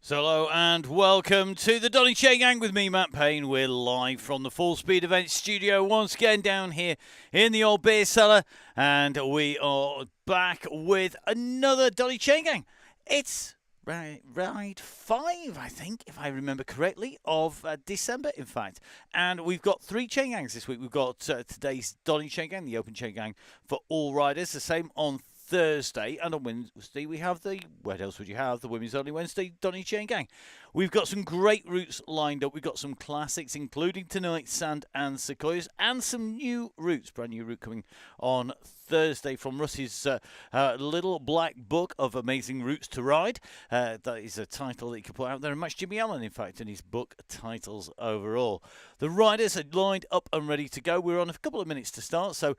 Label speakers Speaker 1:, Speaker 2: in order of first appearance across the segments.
Speaker 1: So hello and welcome to the Donny Chaingang with me, Matt Payne. We're live from the Full Speed Events studio once again down here in the old beer cellar, and we are back with another Donny Chaingang. It's ride 5, I think, if I remember correctly, of December, in fact. And we've got 3 Chaingangs this week. We've got today's Donny Chaingang, the Open Chaingang for all riders, the same on Thursday, and on Wednesday we have the, where else would you have, the Women's Only Wednesday Donny Chaingang. We've got some great routes lined up. We've got some classics, including tonight, Sand and Sequoias, and some new routes, brand new route coming on Thursday from Russ's little black book of amazing routes to ride. That is a title that you can put out there and match Jimmy Allen, in fact, in his book titles overall. The riders are lined up and ready to go. We're on a couple of minutes to start, so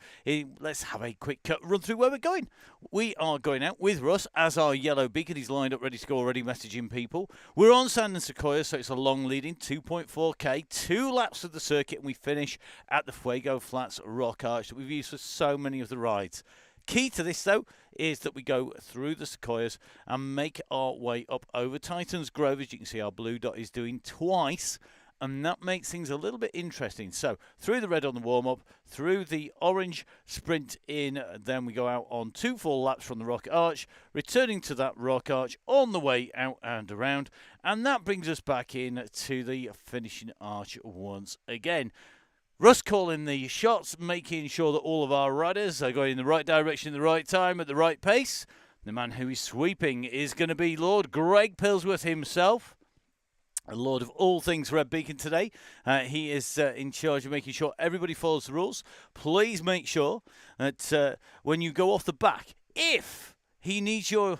Speaker 1: let's have a quick run through where we're going. We are going out with Russ as our yellow beacon. He's lined up ready to go, already messaging people. We're on Sand and Sequoia, so it's a long leading 2.4k, 2 laps of the circuit, and we finish at the Fuego Flats Rock Arch that we've used for so many of the rides. Key to this, though, is that we go through the Sequoias and make our way up over Titan's Grove. As you can see, our blue dot is doing twice, and that makes things a little bit interesting. So through the red on the warm-up, through the orange sprint in, then we go out on 2 full laps from the Rock Arch, returning to that Rock Arch on the way out and around, and that brings us back in to the finishing arch once again. Russ calling the shots, making sure that all of our riders are going in the right direction at the right time, at the right pace. The man who is sweeping is going to be Lord Greg Pillsworth himself, a lord of all things Red Beacon today. He is in charge of making sure everybody follows the rules. Please make sure that when you go off the back, if he needs your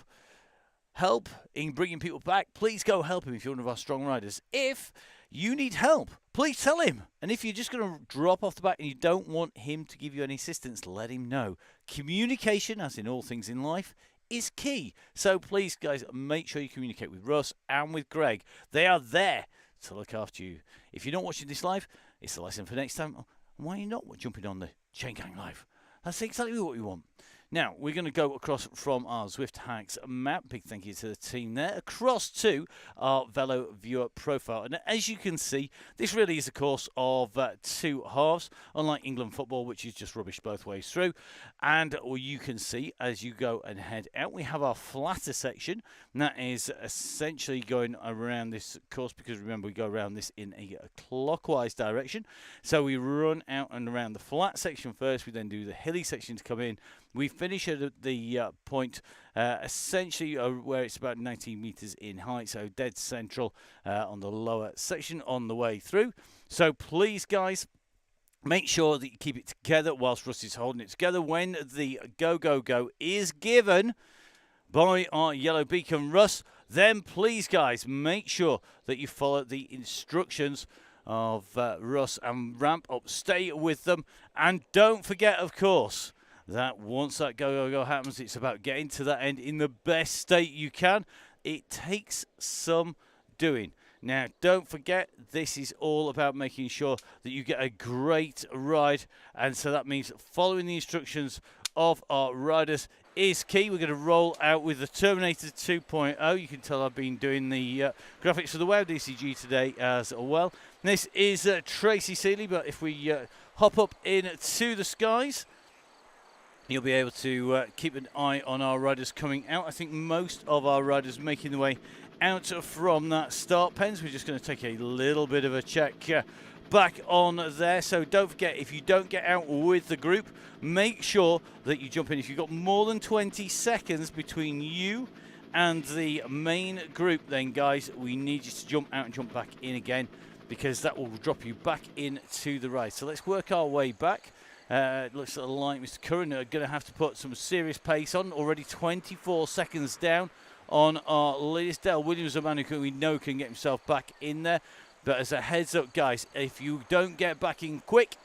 Speaker 1: help in bringing people back, please go help him if you're one of our strong riders. If you need help, please tell him. And if you're just going to drop off the back and you don't want him to give you any assistance, let him know. Communication, as in all things in life, is key. So please, guys, make sure you communicate with Russ and with Greg. They are there to look after you. If you're not watching this live, it's a lesson for next time. Why are you not jumping on the Chaingang live? That's exactly what we want. Now, we're going to go across from our Zwift Hacks map. Big thank you to the team there. Across to our Velo Viewer profile. And as you can see, this really is a course of 2 halves, unlike England football, which is just rubbish both ways through. And you can see, as you go and head out, we have our flatter section. And that is essentially going around this course, because remember, we go around this in a clockwise direction. So we run out and around the flat section first. We then do the hilly section to come in. We finish at the point essentially where it's about 19 meters in height, so dead central on the lower section on the way through. So please, guys, make sure that you keep it together whilst Russ is holding it together. When the go, go, go is given by our yellow beacon Russ, then please, guys, make sure that you follow the instructions of Russ and ramp up. Stay with them. And don't forget, of course, that once that go happens, it's about getting to that end in the best state you can. It takes some doing. Now, don't forget, this is all about making sure that you get a great ride, and so that means following the instructions of our riders is key. We're going to roll out with the Terminator 2.0. You can tell I've been doing the graphics for the Wow DCG today as well. This is Tracy Seeley, but if we hop up into the skies, you'll be able to keep an eye on our riders coming out. I think most of our riders making the way out from that start pens. We're just going to take a little bit of a check back on there. So don't forget, if you don't get out with the group, make sure that you jump in. If you've got more than 20 seconds between you and the main group, then guys, we need you to jump out and jump back in again, because that will drop you back into the ride. So let's work our way back. It looks like Mr. Curran are going to have to put some serious pace on. Already 24 seconds down on our leaders. Dale Williams, a man who we know can get himself back in there. But as a heads up, guys, if you don't get back in quick,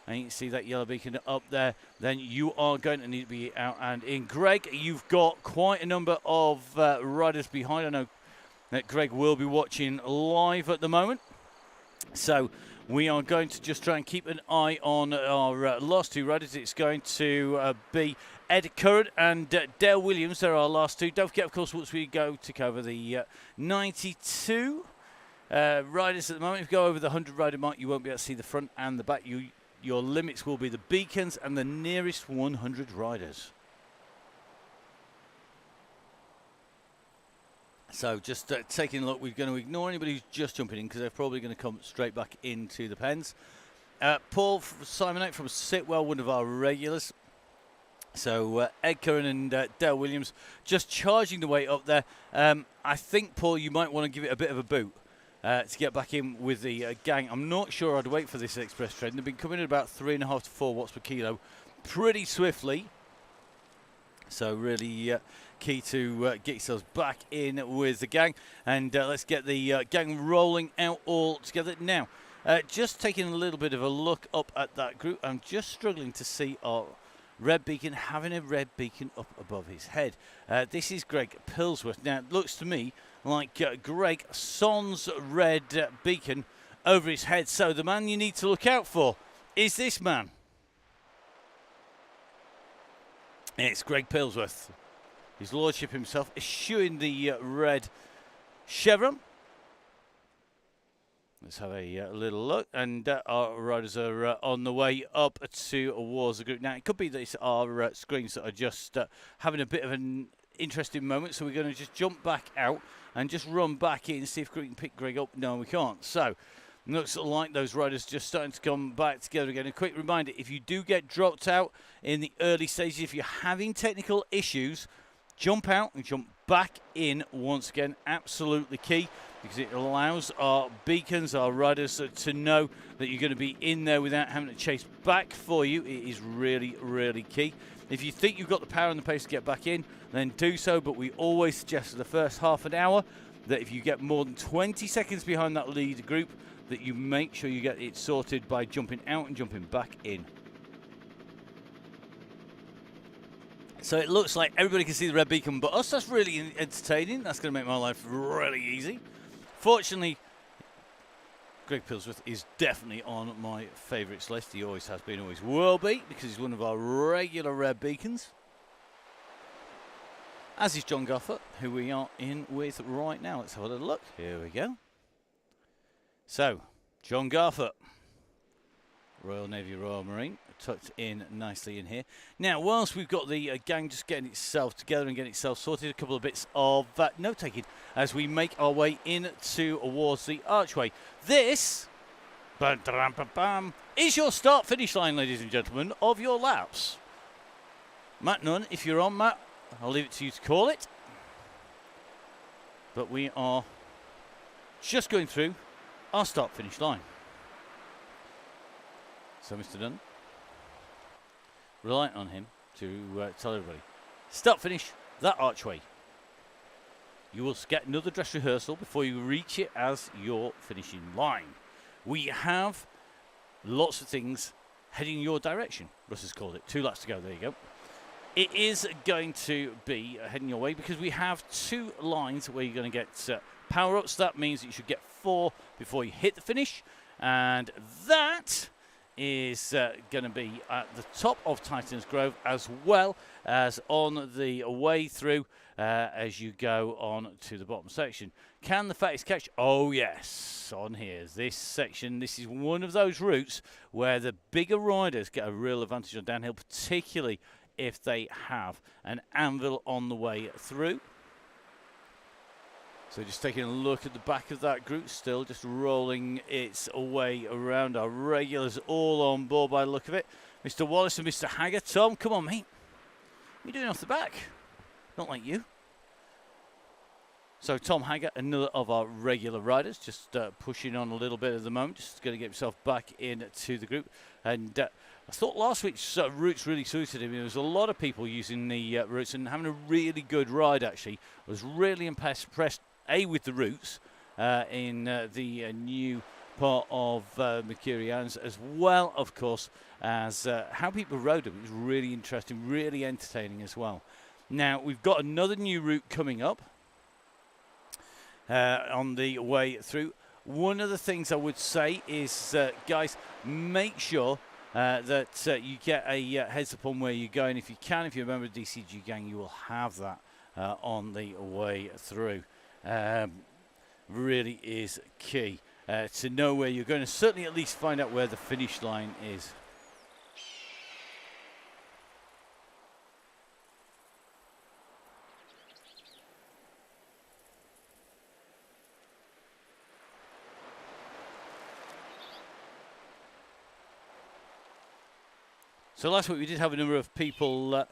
Speaker 1: and you can see that yellow beacon up there, then you are going to need to be out and in. Greg, you've got quite a number of riders behind. I know that Greg will be watching live at the moment. So we are going to just try and keep an eye on our last 2 riders. It's going to be Ed Curran and Dale Williams. They're our last two. Don't forget, of course, once we go to cover the 92 riders at the moment, if you go over the 100 rider mark, you won't be able to see the front and the back. Your limits will be the beacons and the nearest 100 riders. So just taking a look, we're going to ignore anybody who's just jumping in because they're probably going to come straight back into the pens. Paul Simonite from Sitwell, one of our regulars. So Ed Curran and Dale Williams just charging the way up there. I think, Paul, you might want to give it a bit of a boot to get back in with the gang. I'm not sure I'd wait for this express train. They've been coming at about 3.5 to 4 watts per kilo pretty swiftly. So really key to get yourselves back in with the gang. And let's get the gang rolling out all together now. Just taking a little bit of a look up at that group. I'm just struggling to see our red beacon having a red beacon up above his head. This is Greg Pillsworth. Now, it looks to me like Greg Son's red beacon over his head. So the man you need to look out for is this man. It's Greg Pillsworth. His lordship himself eschewing the red chevron. Let's have a little look. And our riders are on the way up towards the group. Now, it could be that it's our screens that are just having a bit of an interesting moment. So we're going to just jump back out and just run back in and see if we can pick Greg up. No, we can't. So looks like those riders just starting to come back together again. A quick reminder, if you do get dropped out in the early stages, if you're having technical issues, jump out and jump back in once again. Absolutely key, because it allows our beacons, our riders, to know that you're going to be in there without having to chase back for you. It is really, really key. If you think you've got the power and the pace to get back in, then do so. But we always suggest for the first half an hour that if you get more than 20 seconds behind that lead group, that you make sure you get it sorted by jumping out and jumping back in. So it looks like everybody can see the red beacon but us. That's really entertaining. That's going to make my life really easy. Fortunately, Greg Pillsworth is definitely on my favourites list. He always has been, always will be, because he's one of our regular red beacons. As is John Garfoot, who we are in with right now. Let's have a little look. Here we go. So, John Garfoot, Royal Navy, Royal Marine, tucked in nicely in here. Now, whilst we've got the gang just getting itself together and getting itself sorted, a couple of bits of note-taking as we make our way in towards the archway. This is your start-finish line, ladies and gentlemen, of your laps. Matt Nunn, if you're on, Matt, I'll leave it to you to call it. But we are just going through our start-finish line. So, Mr. Dunn, reliant on him to tell everybody, start-finish that archway. You will get another dress rehearsal before you reach it as your finishing line. We have lots of things heading your direction. Russ has called it. 2 laps to go. There you go. It is going to be heading your way because we have 2 lines where you're going to get power-ups. That means that you should get 4 before you hit the finish. And that is going to be at the top of Titan's Grove as well as on the way through as you go on to the bottom section. Can the fattest catch? Oh, yes. On here, this section, this is one of those routes where the bigger riders get a real advantage on downhill, particularly if they have an anvil on the way through. So just taking a look at the back of that group, still just rolling its way around. Our regulars all on board by the look of it. Mr. Wallace and Mr. Hagger. Tom, come on, mate. What are you doing off the back? Not like you. So Tom Hagger, another of our regular riders, just pushing on a little bit at the moment, just going to get himself back into the group. And I thought last week's routes really suited him. There was a lot of people using the routes and having a really good ride, actually. I was really impressed, with the routes in the new part of Mercury Islands, as well, of course, as how people rode them. It was really interesting, really entertaining as well. Now, we've got another new route coming up on the way through. One of the things I would say is, guys, make sure that you get a heads up on where you're going. If you can, if you're a member of DCG Gang, you will have that on the way through. Really is key to know where you're going, to certainly at least find out where the finish line is. So last week we did have a number of people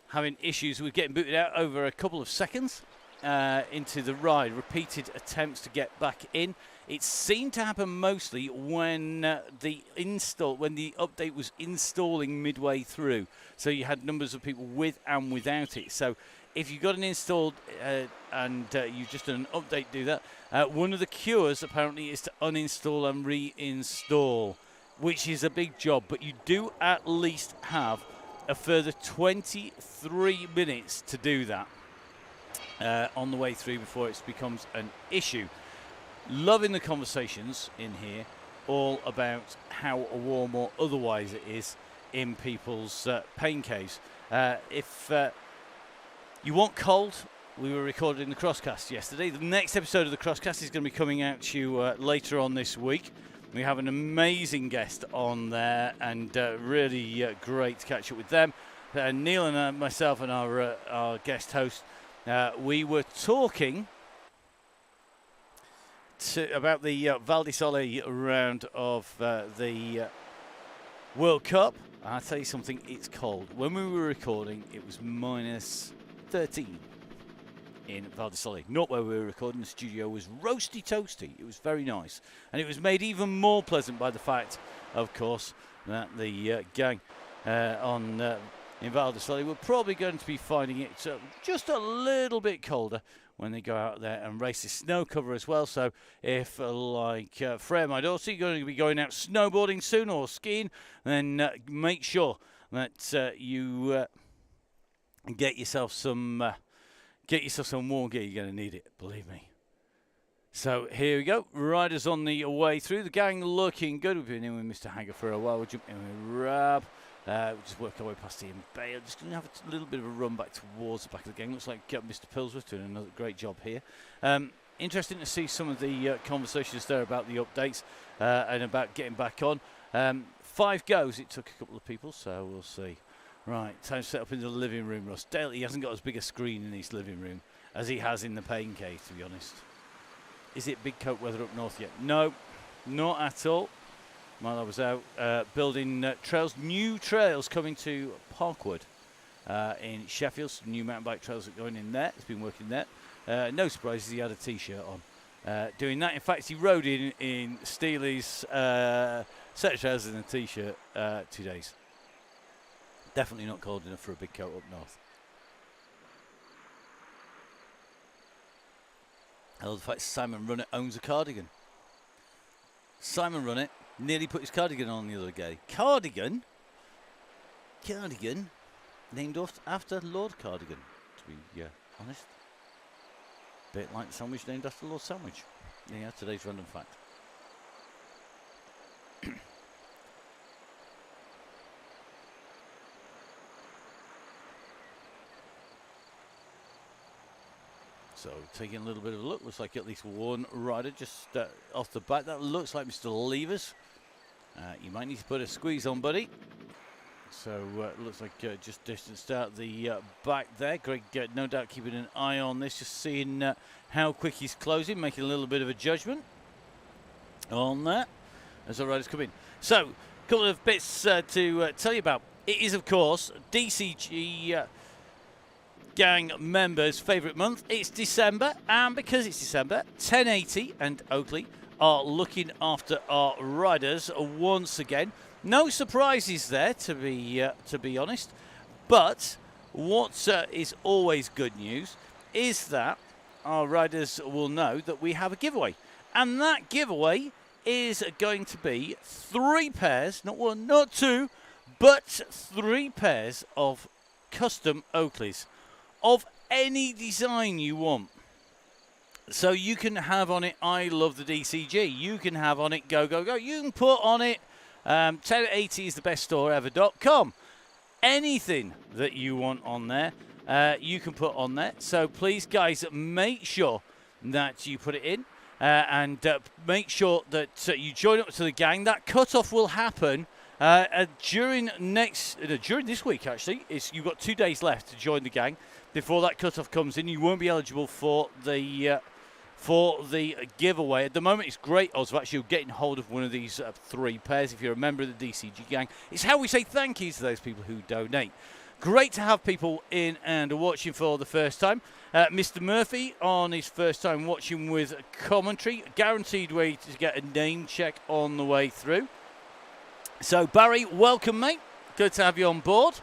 Speaker 1: having issues with getting booted out over a couple of seconds into the ride. Repeated attempts to get back in. It seemed to happen mostly when the update was installing midway through. So you had numbers of people with and without it. So if you got an installed and you just done an update, do that. One of the cures apparently is to uninstall and reinstall, which is a big job, but you do at least have a further 23 minutes to do that on the way through before it becomes an issue. Loving the conversations in here, all about how warm or otherwise it is in people's pain caves. If you want cold, we were recording the Crosscast yesterday. The next episode of the Crosscast is going to be coming out to you later on this week. We have an amazing guest on there, and really great to catch up with them. Neil and myself and our guest host, we were talking about the Val di Sole round of the World Cup. I'll tell you something, it's cold. When we were recording, it was minus 13 in Val di Sole. Not where we were recording. The studio was roasty toasty. It was very nice, and it was made even more pleasant by the fact, of course, that the gang in Val di Sole were probably going to be finding it just a little bit colder when they go out there and race the snow cover as well. So if, like Freya, my daughter, you're going to be going out snowboarding soon or skiing, then make sure that you get yourself some warm gear. You're going to need it, believe me. So here we go. Riders on the way through. The gang looking good. We've been in with Mr. Hanger for a while. We'll jump in with Rab. We'll just work our way past Ian Bale. Just going to have a little bit of a run back towards the back of the gang. Looks like Mr. Pillsworth doing another great job here. Interesting to see some of the conversations there about the updates and about getting back on. 5 goes. It took a couple of people, so we'll see. Right, time to set up in the living room, Russ. Dale, he hasn't got as big a screen in his living room as he has in the pain cave, to be honest. Is it big coat weather up north yet? No, not at all. While I was out building trails, new trails coming to Parkwood in Sheffield. Some new mountain bike trails that are going in there. He's been working there. No surprises, he had a T-shirt on doing that. In fact, he rode in Steely's set of trousers and a T-shirt 2 days. Definitely not cold enough for a big coat up north. I love the fact Simon Runnett owns a cardigan. Simon Runnett nearly put his cardigan on the other day. Cardigan? Named after Lord Cardigan, to be honest. Bit like the sandwich named after Lord Sandwich. Yeah, today's random fact. So taking a little bit of a look, looks like at least one rider just off the back. That looks like Mr. Levers. You might need to put a squeeze on, buddy. So it looks like just distanced out the back there. Greg, no doubt keeping an eye on this, just seeing how quick he's closing, making a little bit of a judgment on that as the riders come in. So a couple of bits to tell you about. It is, of course, DCG Gang members' favourite month. It's December, and because it's December, 1080 and Oakley are looking after our riders once again. No surprises there, to be honest. But what is always good news is that our riders will know that we have a giveaway, and that giveaway is going to be 3 pairs, not 1, not 2, but 3 pairs of custom Oakleys of any design you want. So you can have on it, I love the DCG. You can have on it, go, go, go. You can put on it, 1080 is the best store ever.com. Anything that you want on there, you can put on there. So please, guys, make sure that you put it in and make sure that you join up to the gang. That cutoff will happen during this week, actually. You've got 2 days left to join the gang before that cutoff comes in. You won't be eligible for the giveaway. At the moment, it's great odds of actually getting hold of one of these 3 pairs if you're a member of the DCG gang. It's how we say thank you to those people who donate. Great to have people in and watching for the first time. Mr. Murphy on his first time watching with commentary. Guaranteed way to get a name check on the way through. So, Barry, welcome, mate. Good to have you on board.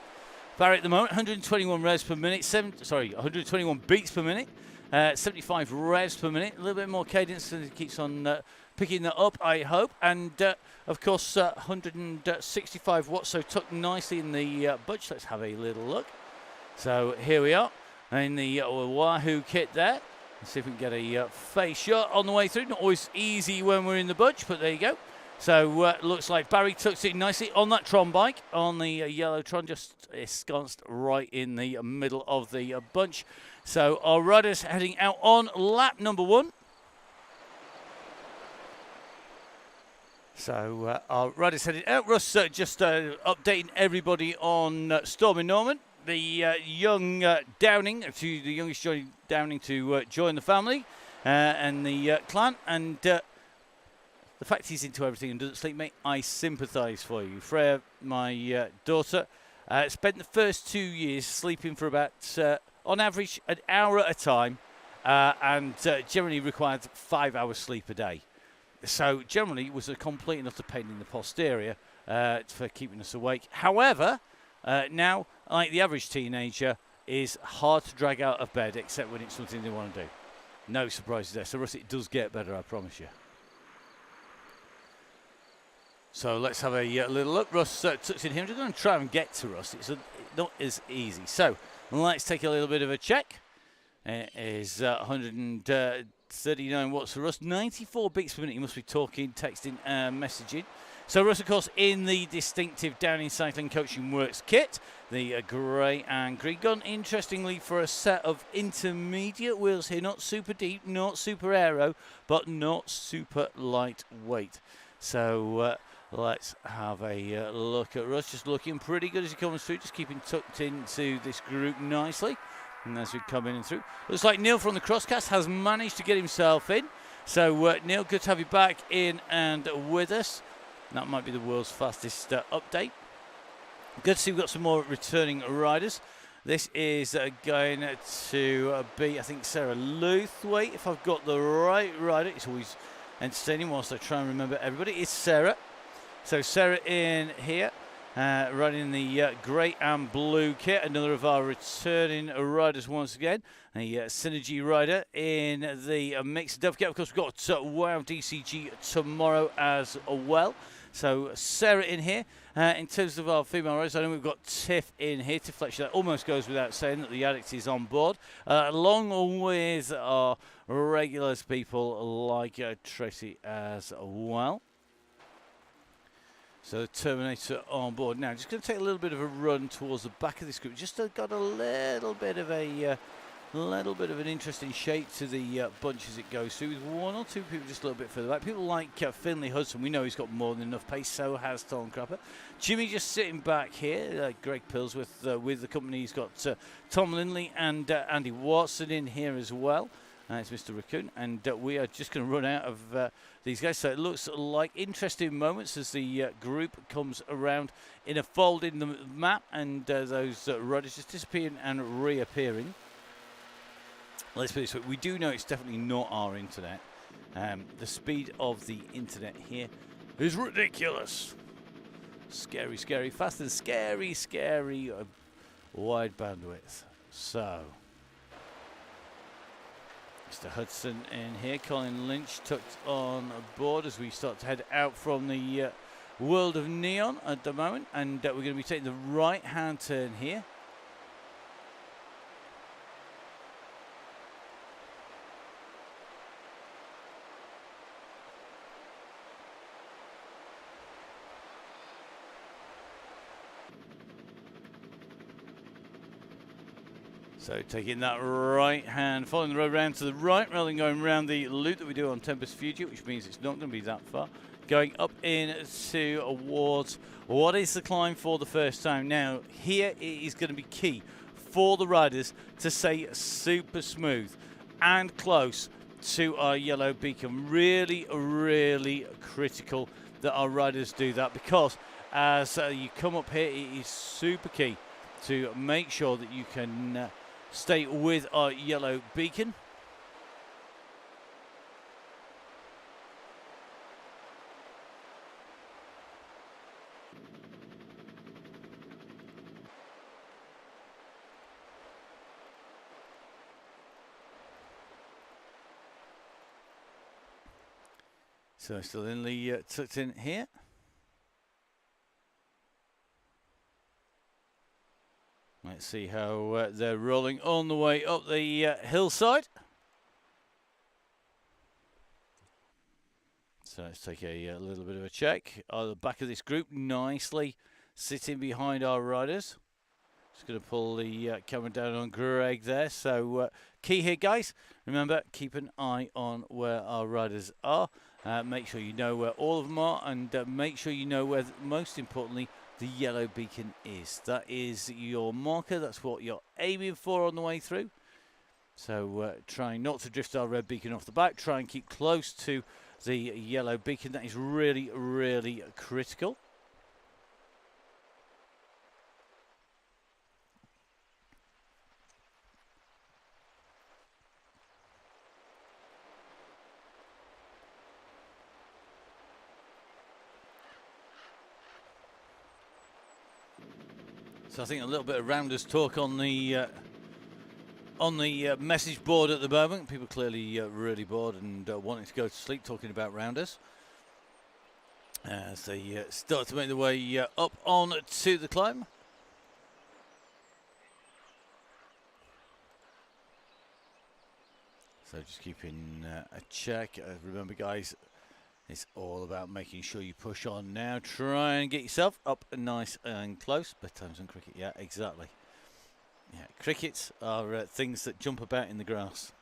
Speaker 1: Barry at the moment, 121 revs per minute. 121 beats per minute. 75 revs per minute. A little bit more cadence and it keeps on picking that up, I hope. And, of course, 165 watts, so tucked nicely in the bunch. Let's have a little look. So here we are in the Wahoo kit there. Let's see if we can get a face shot on the way through. Not always easy when we're in the bunch, but there you go. So looks like Barry tucks it nicely on that Tron bike, on the yellow Tron, just ensconced right in the middle of the bunch. So our riders heading out on lap number 1. So our riders heading out. Russ just updating everybody on Stormy Norman, the young Downing, the youngest Downing to join the family and the clan. And the fact he's into everything and doesn't sleep, mate, I sympathise for you. Freya, my daughter, spent the first 2 years sleeping for about, on average, an hour at a time, and generally required 5 hours sleep a day. So generally it was a complete and utter pain in the posterior for keeping us awake. However, now, like the average teenager, is hard to drag out of bed except when it's something they want to do. No surprises there. So, Russ, it does get better, I promise you. So let's have a little look. Russ tucks in here. I'm just going to try and get to Russ. It's not as easy. So let's take a little bit of a check. It is 139 watts for Russ. 94 beats per minute. You must be talking, texting, messaging. So Russ, of course, in the distinctive Downing Cycling Coaching Works kit. The grey and green. Gone, interestingly, for a set of intermediate wheels here. Not super deep, not super aero, but not super lightweight. So let's have a look at Russ. Just looking pretty good as he comes through. Just keeping tucked into this group nicely. And as we come in and through. Looks like Neil from the Crosscast has managed to get himself in. So, Neil, good to have you back in and with us. That might be the world's fastest update. Good to see we've got some more returning riders. This is going to be, I think, Sarah Luthwaite, if I've got the right rider. It's always entertaining whilst I try and remember everybody. It's Sarah. So Sarah in here, riding the grey and blue kit. Another of our returning riders once again. A Synergy rider in the mixed dove kit. Of course, we've got WOW DCG tomorrow as well. So Sarah in here. In terms of our female riders, I know we've got Tiff in here. Tiff Fletcher, that almost goes without saying that the addict is on board. Along with our regulars people like Tracy as well. So Terminator on board. Now, just going to take a little bit of a run towards the back of this group. Just got a little bit of an interesting shape to the bunch as it goes through, with one or two people just a little bit further back. People like Finley Hudson, we know he's got more than enough pace, so has Tom Crapper. Jimmy just sitting back here, Greg Pills with the company. He's got Tom Lindley and Andy Watson in here as well. It's Mr. Raccoon, and we are just going to run out of these guys. So it looks like interesting moments as the group comes around in a fold in the map, and those riders just disappearing and reappearing. Let's put it this way, we do know it's definitely not our internet. The speed of the internet here is ridiculous. Scary, scary, fast and scary, scary, wide bandwidth. So, Mr. Hudson in here, Colin Lynch tucked on board as we start to head out from the world of Neon at the moment. And we're going to be taking the right-hand turn here. So taking that right hand, following the road round to the right rather than going round the loop that we do on Tempest Fuji, which means it's not going to be that far. Going up in towards what is the climb for the first time. Now, here it is going to be key for the riders to stay super smooth and close to our yellow beacon. Really, really critical that our riders do that, because as you come up here, it is super key to make sure that you can stay with our yellow beacon. So still in the tucked in here. Let's see how they're rolling on the way up the hillside. So let's take a little bit of a check. The back of this group nicely sitting behind our riders. Just going to pull the camera down on Greg there. So key here, guys. Remember, keep an eye on where our riders are. Make sure you know where all of them are, and make sure you know where, most importantly, the yellow beacon is. That is your marker. That's what you're aiming for on the way through. So trying not to drift our red beacon off the back. Try and keep close to the yellow beacon. That is really, really critical. So I think a little bit of rounders talk on the message board at the moment. People clearly really bored and wanting to go to sleep, talking about rounders as they start to make their way up on to the climb. So just keeping a check. Remember, guys, it's all about making sure you push on now. Try and get yourself up nice and close. Bedtime's on cricket, yeah, exactly. Yeah, crickets are things that jump about in the grass.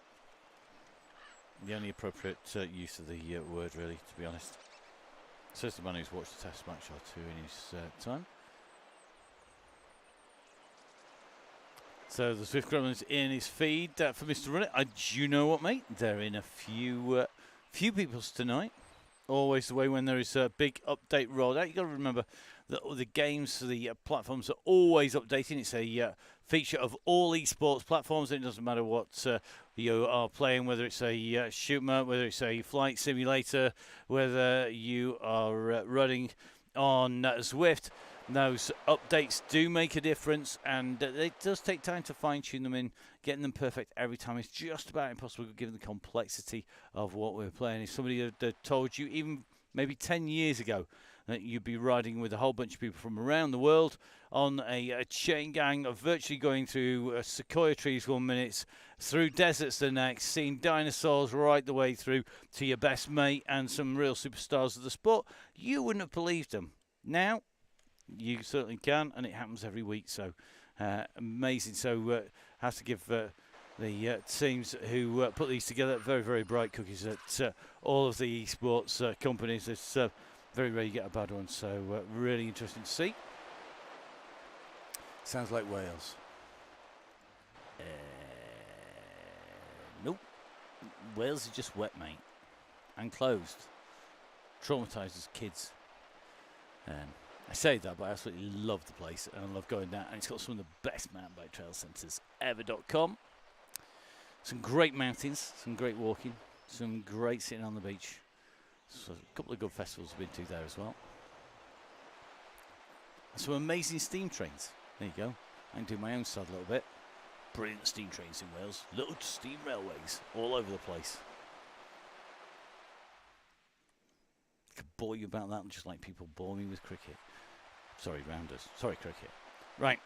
Speaker 1: The only appropriate use of the word, really, to be honest. Says the man who's watched a test match or two in his time. So the Swift Gremlin's in his feed for Mr. Runner. Do you know what, mate? They're in a few people's tonight. Always the way when there is a big update rolled out. You've got to remember that the games, the platforms are always updating. It's a feature of all esports platforms. It doesn't matter what you are playing, whether it's a shoot mode, whether it's a flight simulator, whether you are running on Zwift. Those updates do make a difference, and it does take time to fine-tune them in. Getting them perfect every time is just about impossible, given the complexity of what we're playing. If somebody had told you, even maybe 10 years ago, that you'd be riding with a whole bunch of people from around the world on a Chaingang, of virtually going through sequoia trees 1 minute, through deserts the next, seeing dinosaurs right the way through to your best mate and some real superstars of the sport, you wouldn't have believed them. Now, you certainly can, and it happens every week. So amazing. So have to give the teams who put these together very, very bright cookies at all of the esports companies. It's very rare you get a bad one. So really interesting to see. Sounds like Wales. Nope. Wales is just wet, mate, and closed. Traumatised as kids. I say that, but I absolutely love the place, and I love going down. And it's got some of the best mountain bike trail centres ever.com. Some great mountains, some great walking, some great sitting on the beach. So a couple of good festivals I've been to there as well. And some amazing steam trains. There you go. I can do my own side a little bit. Brilliant steam trains in Wales. Little steam railways all over the place. I could bore you about that, just like people bore me with cricket. Sorry, rounders. Sorry, cricket. Right.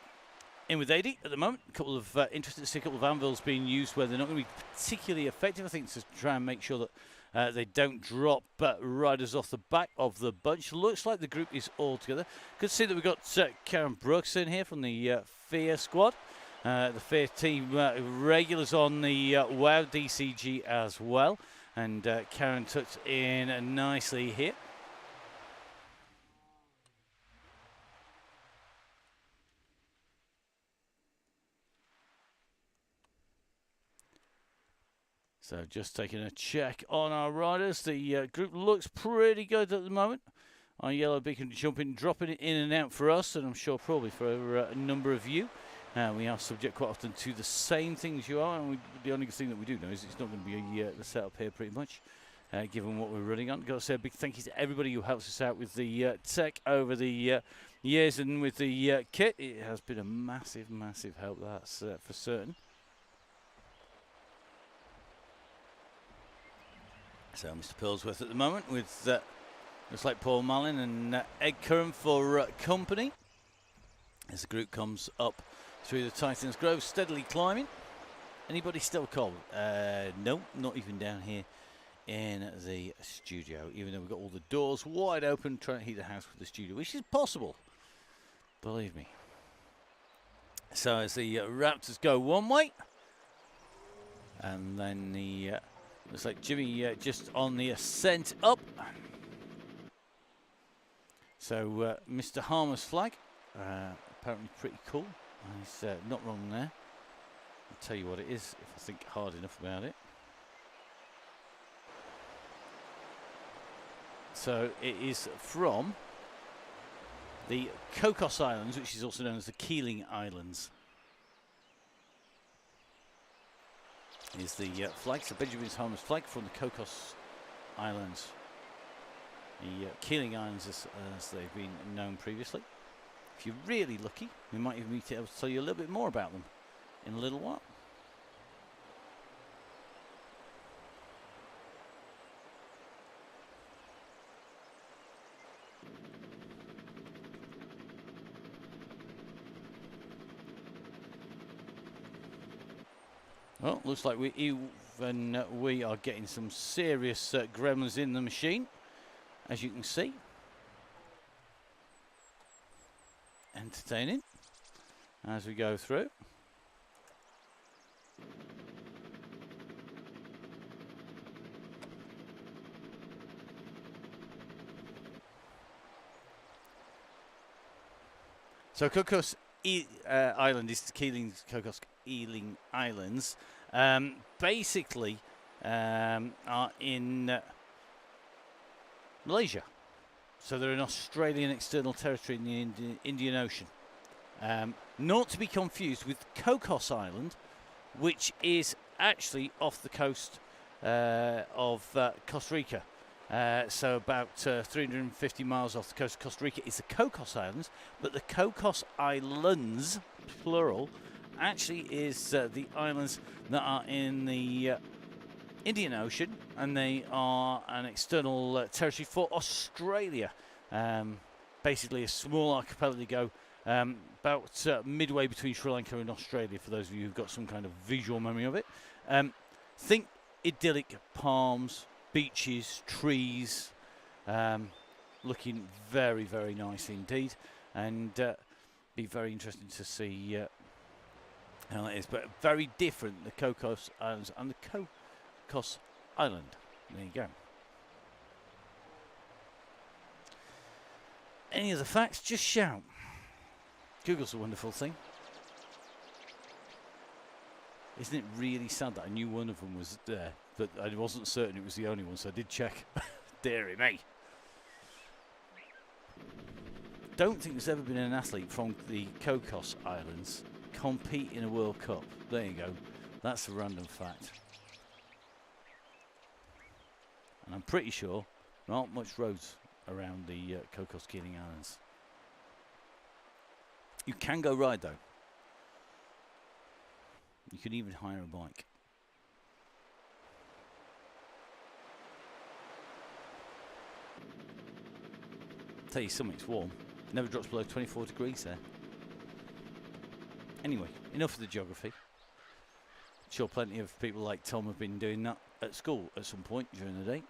Speaker 1: In with 80 at the moment. A couple of interesting to see a couple of anvils being used where they're not going to be particularly effective. I think to try and make sure that they don't drop riders off the back of the bunch. Looks like the group is all together. Good to see that we've got Karen Brooks in here from the Fear squad. The fifth team regulars on the WoW DCG as well. And Karen tucks in nicely here. So just taking a check on our riders. The group looks pretty good at the moment. Our yellow beacon jumping, dropping it in and out for us, and I'm sure probably for a number of you. We are subject quite often to the same things you are, and the only thing that we do know is it's not going to be the setup here pretty much, given what we're running on. Got to say a big thank you to everybody who helps us out with the tech over the years and with the kit. It has been a massive, massive help, that's for certain. So Mr. Pillsworth at the moment with looks like Paul Malin and Ed Curran for company as the group comes up through the Titan's Grove, steadily climbing. Anybody still cold? No, not even down here in the studio, even though we've got all the doors wide open trying to heat the house with the studio, which is possible, believe me. So as the Raptors go one way, and then the looks like Jimmy just on the ascent up. So Mr. Harmer's flag, apparently pretty cool. He's not wrong there. I'll tell you what it is if I think hard enough about it. So it is from the Cocos Islands, which is also known as the Keeling Islands. Is the flag, so Benjamin Harmer's flag from the Cocos Islands. The Keeling Islands as they've been known previously. If you're really lucky, we might even be able to tell you a little bit more about them in a little while. Well, looks like we are getting some serious gremlins in the machine, as you can see. Entertaining as we go through. So Cocos Island is Keeling's Cocos Ealing Islands. Basically are in Malaysia. So they're an Australian external territory in the Indian Ocean. Not to be confused with Cocos Island, which is actually off the coast of Costa Rica. So about 350 miles off the coast of Costa Rica is the Cocos Islands, but the Cocos Islands, plural, actually is the islands that are in the Indian Ocean, and they are an external territory for Australia. Basically a small archipelago about midway between Sri Lanka and Australia, for those of you who've got some kind of visual memory of it. Think idyllic palms, beaches, trees, looking very, very nice indeed, and be very interesting to see how that is, but very different, the Cocos Islands and the Cocos Island. There you go. Any other facts, just shout. Google's a wonderful thing. Isn't it really sad that I knew one of them was there, but I wasn't certain it was the only one, so I did check. Deary me. Don't think there's ever been an athlete from the Cocos Islands compete in a World Cup. There you go. That's a random fact. And I'm pretty sure there aren't much roads around the Cocos Keeling Islands. You can go ride though. You can even hire a bike. Tell you something, it's warm. Never drops below 24 degrees there. Anyway, enough of the geography. I'm sure plenty of people like Tom have been doing that at school at some point during the day.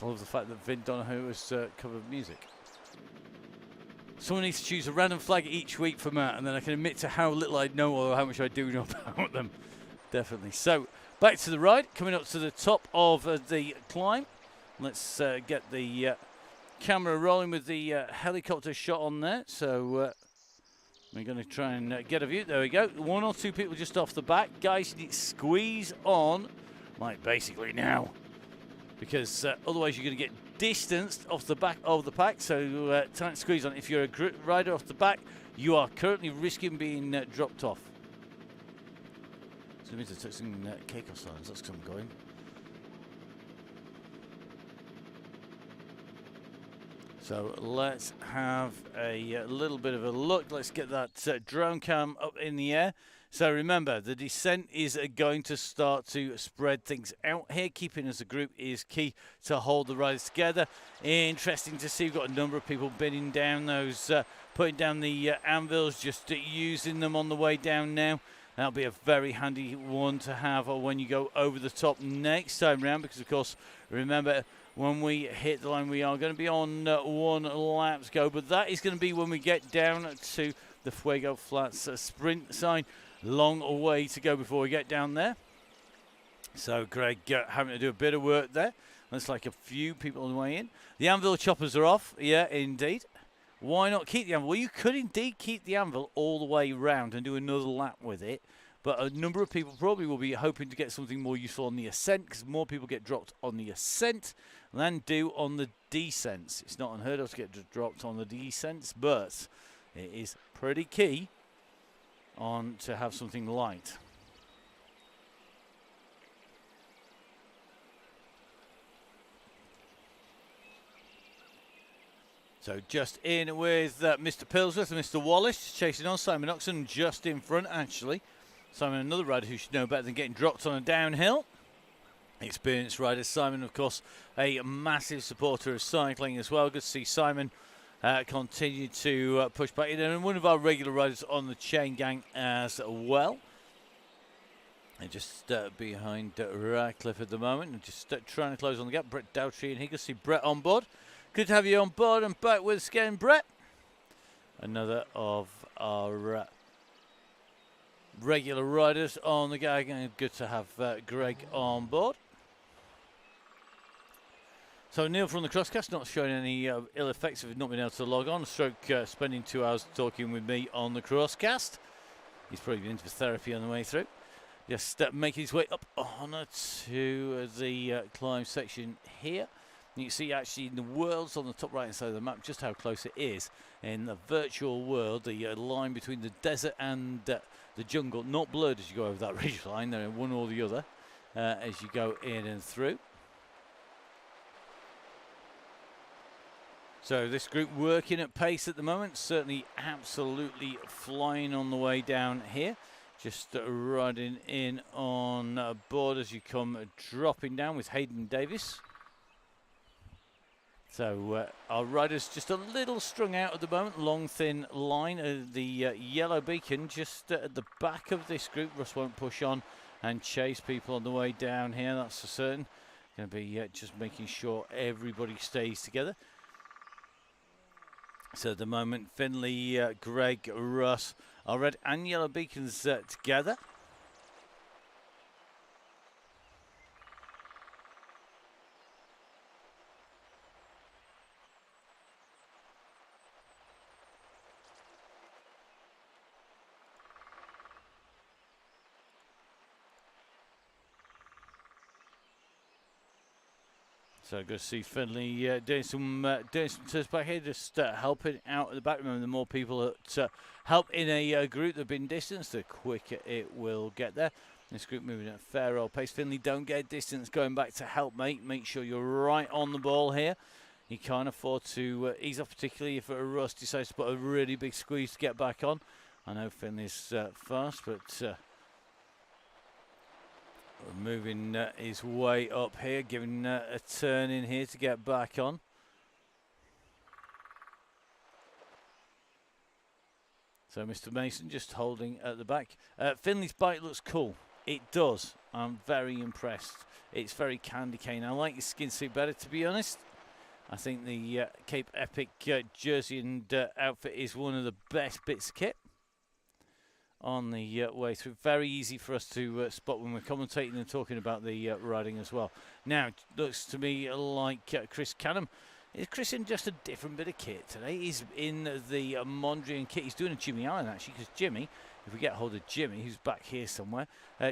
Speaker 1: I love the fact that Vin Donoghue has covered music. Someone needs to choose a random flag each week for Matt, and then I can admit to how little I know or how much I do know about them. Definitely. So, back to the ride, coming up to the top of the climb. Let's get the camera rolling with the helicopter shot on there. So, we're going to try and get a view. There we go. 1 or 2 people just off the back. Guys, you need to squeeze on, like basically now. Because otherwise you're going to get distanced off the back of the pack. So tight squeeze on. If you're a rider off the back, you are currently risking being dropped off. So we need to touch some cake off signs. That's because I'm going. So let's have a little bit of a look. Let's get that drone cam up in the air. So remember, the descent is going to start to spread things out here. Keeping as a group is key to hold the riders together. Interesting to see, we've got a number of people bending down those, putting down the anvils, just using them on the way down now. That'll be a very handy one to have when you go over the top next time round, because of course, remember, when we hit the line, we are going to be on 1 lap to go, but that is going to be when we get down to the Fuego Flats sprint sign. Long way to go before we get down there. So Greg having to do a bit of work there. Looks like a few people on the way in. The anvil choppers are off. Yeah, indeed. Why not keep the anvil? Well, you could indeed keep the anvil all the way round and do another lap with it. But a number of people probably will be hoping to get something more useful on the ascent, because more people get dropped on the ascent than do on the descents. It's not unheard of to get dropped on the descents, but it is pretty key on to have something light. So just in with Mr. Pillsworth and Mr. Wallace, chasing on. Simon Oxon just in front, actually. Simon, another rider who should know better than getting dropped on a downhill. Experienced rider. Simon, of course, a massive supporter of cycling as well. Good to see Simon continue to push back in, and one of our regular riders on the Chaingang as well. And just behind Radcliffe at the moment, and just trying to close on the gap. Brett Dowtree, and he can see Brett on board. Good to have you on board and back with us again, Brett. Another of our regular riders on the gang, and good to have Greg on board. So Neil from the Crosscast, not showing any ill effects of not being able to log on, stroke spending 2 hours talking with me on the Crosscast. He's probably been into therapy on the way through. Just making his way up on to the climb section here. You can see actually in the worlds on the top right hand side of the map just how close it is. In the virtual world, the line between the desert and the jungle, not blurred as you go over that ridge line, they're in one or the other as you go in and through. So this group working at pace at the moment, certainly absolutely flying on the way down here. Just riding in on board as you come dropping down with Hayden Davis. So our riders just a little strung out at the moment, long thin line. The yellow beacon just at the back of this group. Russ won't push on and chase people on the way down here, that's for certain. Going to be just making sure everybody stays together. So at the moment, Finley, Greg, Russ, our red and yellow beacons together. So good to see Finley doing some turns back here, just helping out at the back. Remember, the more people that help in a group that have been distanced, the quicker it will get there. This group moving at a fair old pace. Finley, don't get distance going back to help, mate. Make sure you're right on the ball here. You can't afford to ease off, particularly if Russ decides to put a really big squeeze to get back on. I know Finley's fast, but moving his way up here, giving a turn in here to get back on. So Mr. Mason just holding at the back. Finley's bike looks cool. It does. I'm very impressed. It's very candy cane. I like his skin suit better, to be honest. I think the Cape Epic jersey and outfit is one of the best bits of kit on the way through. Very easy for us to spot when we're commentating and talking about the riding as well. Now, it looks to me like Chris Canham. Is Chris in just a different bit of kit today? He's in the Mondrian kit. He's doing a Jimmy Allen, actually, because Jimmy, if we get hold of Jimmy, who's back here somewhere,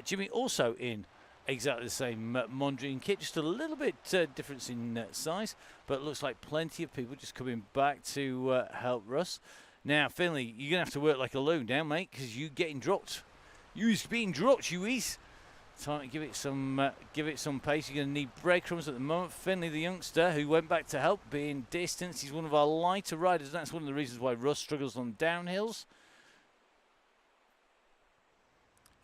Speaker 1: Jimmy also in exactly the same Mondrian kit, just a little bit difference in size, but it looks like plenty of people just coming back to help Russ. Now, Finley, you're going to have to work like a loon now, mate, because you're getting dropped. You's being dropped, you is. Time to give it some pace. You're going to need breadcrumbs at the moment. Finley, the youngster, who went back to help, being distanced. He's one of our lighter riders. That's one of the reasons why Russ struggles on downhills.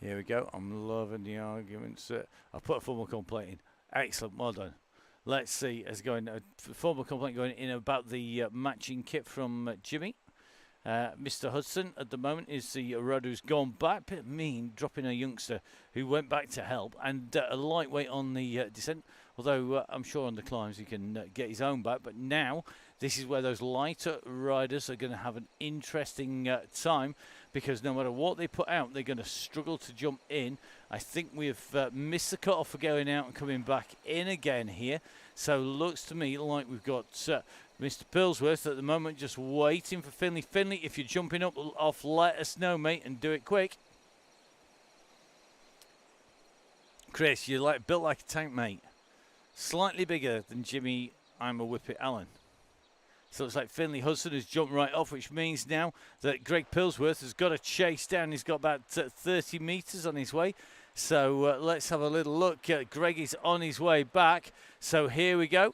Speaker 1: Here we go. I'm loving the arguments. I put a formal complaint in. Excellent. Well done. Let's see. As going a formal complaint going in about the matching kit from Jimmy. Mr. Hudson at the moment is the rider who's gone back. Bit mean dropping a youngster who went back to help, and a lightweight on the descent. Although I'm sure on the climbs he can get his own back. But now this is where those lighter riders are going to have an interesting time, because no matter what they put out, they're going to struggle to jump in. I think we've missed the cut-off for going out and coming back in again here. So looks to me like we've got Mr. Pillsworth at the moment just waiting for Finley. Finley, if you're jumping up off, let us know, mate, and do it quick. Chris, you're built like a tank, mate. Slightly bigger than Jimmy I'm a Whippet Allen. So it's like Finley Hudson has jumped right off, which means now that Greg Pillsworth has got to chase down. He's got about 30 metres on his way. So let's have a little look. Greg is on his way back. So here we go.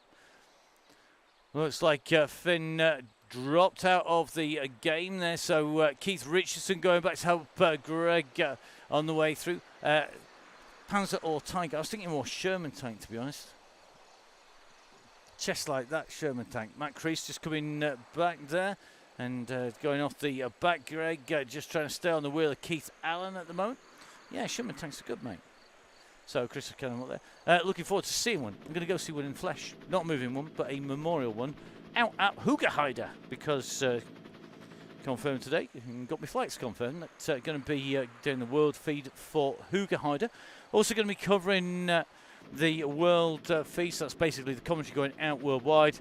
Speaker 1: Looks like Finn dropped out of the game there. So Keith Richardson going back to help Greg on the way through. Panzer or Tiger. I was thinking more Sherman tank, to be honest. Chest like that, Sherman tank. Matt Crease just coming back there and going off the back. Greg just trying to stay on the wheel of Keith Allen at the moment. Yeah, Sherman tanks are good, mate. So Chris Canham up there. Looking forward to seeing one. I'm going to go see one in flesh. Not a moving one, but a memorial one out at Hoogerheide, because confirmed today, got my flights confirmed, that going to be doing the world feed for Hoogerheide. Also going to be covering the world feed, so that's basically the commentary going out worldwide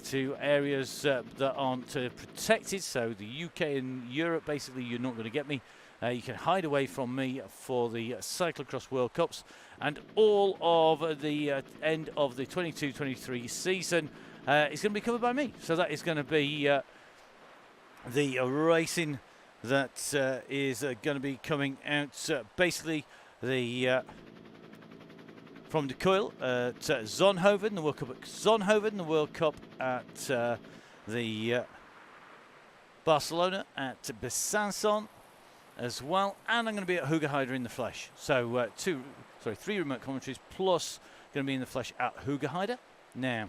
Speaker 1: to areas that aren't protected. So the UK and Europe, basically, you're not going to get me. You can hide away from me for the Cyclocross World Cups and all of the end of the 22-23 season is going to be covered by me. So that is going to be the racing that is going to be coming out. Basically, the from De Kuil at Zonhoven, the World Cup at Zonhoven, the World Cup at the Barcelona at Besançon as well, and I'm going to be at Hoogerheide in the flesh. So 3 remote commentaries plus going to be in the flesh at Hoogerheide. Now,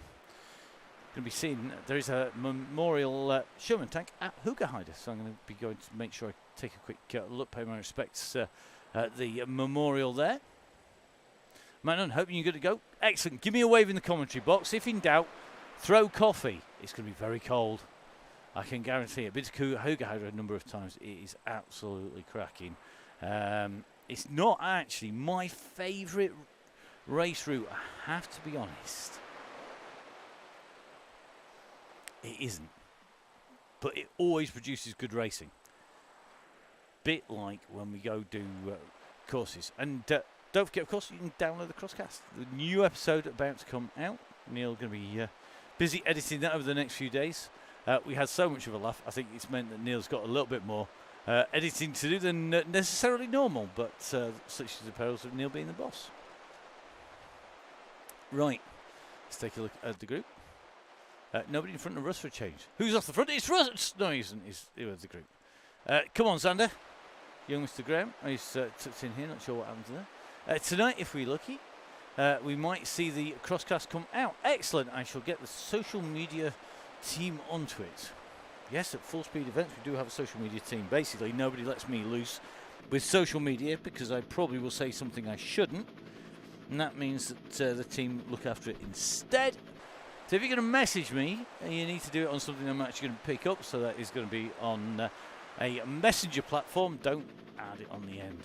Speaker 1: going to be seeing there is a memorial Sherman tank at Hoogerheide, so I'm going to be going to make sure I take a quick look, pay my respects at the memorial there. Manon, hoping you're good to go. Excellent. Give me a wave in the commentary box. If in doubt, throw coffee. It's going to be very cold. I can guarantee it. Been to Hoogerheide a number of times. It is absolutely cracking. It's not actually my favourite race route, I have to be honest. It isn't. But it always produces good racing. Bit like when we go do courses. And don't forget, of course, you can download the Crosscast. The new episode about to come out. Neil's going to be busy editing that over the next few days. We had so much of a laugh. I think it's meant that Neil's got a little bit more editing to do than necessarily normal, but such is the perils of Neil being the boss. Right, let's take a look at the group. Nobody in front of Russ for a change. Who's off the front? It's Russ! No, he isn't. He was the group. Come on, Xander. Young Mr. Graham. He's tucked in here. Not sure what happened to there. Tonight, if we're lucky, we might see the Crosscast come out. Excellent. I shall get the social media team onto it. Yes, at Full Speed Events we do have a social media team. Basically, nobody lets me loose with social media because I probably will say something I shouldn't, and that means that the team look after it instead. So if you're going to message me, you need to do it on something I'm actually going to pick up. So that is going to be on a messenger platform. Don't add it on the end.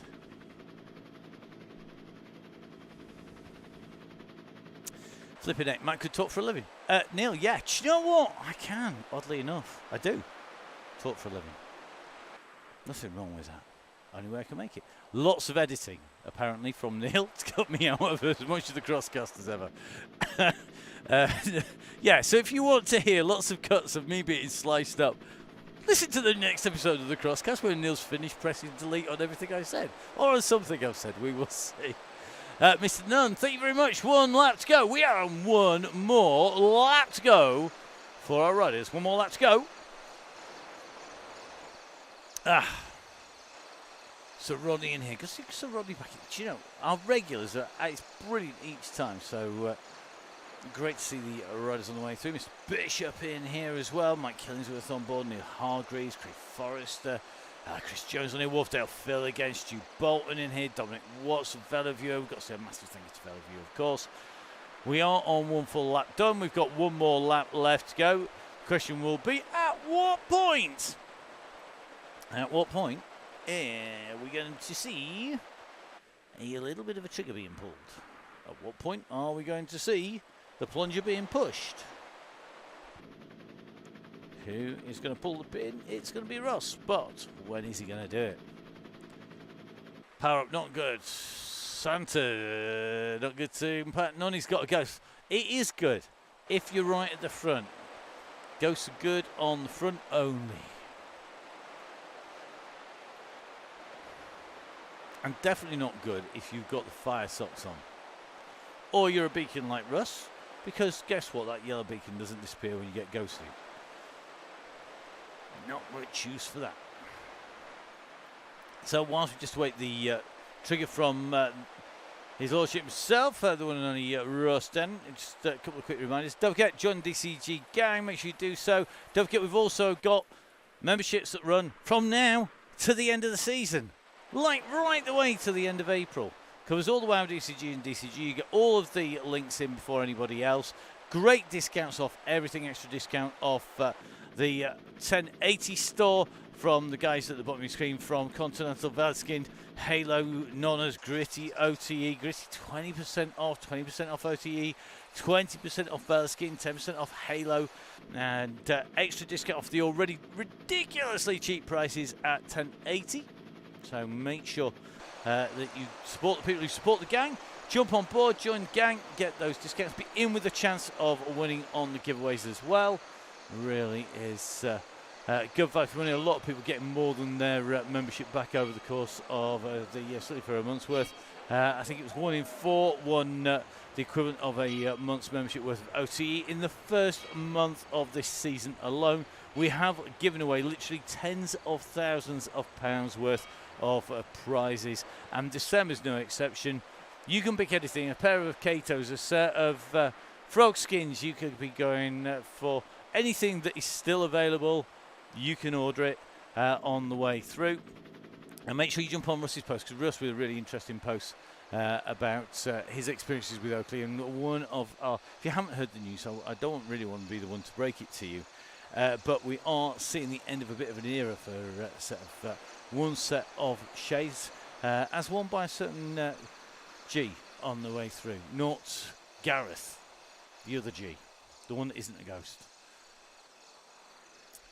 Speaker 1: Flipping it. Matt could talk for a living. Neil, yeah. Do you know what? I can, oddly enough. I do. Talk for a living. Nothing wrong with that. Only way I can make it. Lots of editing, apparently, from Neil to cut me out of as much of the crosscast as ever. Yeah, so if you want to hear lots of cuts of me being sliced up, listen to the next episode of the crosscast where Neil's finished pressing delete on everything I said. Or on something I've said. We will see. Mr. Nunn, thank you very much. 1 lap to go. We are on 1 more lap to go for our riders. 1 more lap to go. So Rodney in here. So Rodney back in. Do you know, our regulars it's brilliant each time. So great to see the riders on the way through. Mr. Bishop in here as well. Mike Killingsworth on board. Neil Hargreaves, Craig Forrester. Chris Jones on here, Wolfdale Phil again, Stu Bolton in here, Dominic Watson, Velaview. We've got to say a massive thank you to Velaview, of course. We are on 1 full lap done. We've got 1 more lap left to go. Question will be, at what point? At what point are we going to see a little bit of a trigger being pulled? At what point are we going to see the plunger being pushed? Who is going to pull the pin? It's going to be Ross, but when is he going to do it? Power up, not good. Santa, not good to impact. Nonny's got a ghost. It is good if you're right at the front. Ghosts are good on the front only. And definitely not good if you've got the fire socks on. Or you're a beacon like Russ, because guess what? That yellow beacon doesn't disappear when you get ghosted. Not much use for that. So whilst we just wait the trigger from his lordship himself, the one and only Ross Denton, just a couple of quick reminders. Don't forget, join DCG Gang, make sure you do so. Don't forget, we've also got memberships that run from now to the end of the season. Like right the way to the end of April. Covers all the way on DCG and DCG. You get all of the links in before anybody else. Great discounts off everything, extra discount off the 1080 store from the guys at the bottom of your screen, from Continental, Valskind, Halo, Nonna's, Gritty, OTE. Gritty 20% off OTE, 20% off Valskind, 10% off Halo, and extra discount off the already ridiculously cheap prices at 1080. So make sure that you support the people who support the gang. Jump on board, join the gang, get those discounts, be in with a chance of winning on the giveaways as well. Really is good value for money. A lot of people getting more than their membership back over the course of the year, certainly for a month's worth. I think it was 1 in 4 won the equivalent of a month's membership worth of OTE in the first month of this season alone. We have given away literally tens of thousands of pounds worth of prizes, and December's no exception. You can pick anything, a pair of Katos, a set of frog skins. You could be going for anything that is still available. You can order it on the way through. And make sure you jump on Russ's post, because Russ with a really interesting post about his experiences with Oakley. And one of our, if you haven't heard the news, I don't really want to be the one to break it to you, but we are seeing the end of a bit of an era for one set of shades, as won by a certain G on the way through. Not Gareth, the other G, the one that isn't a ghost.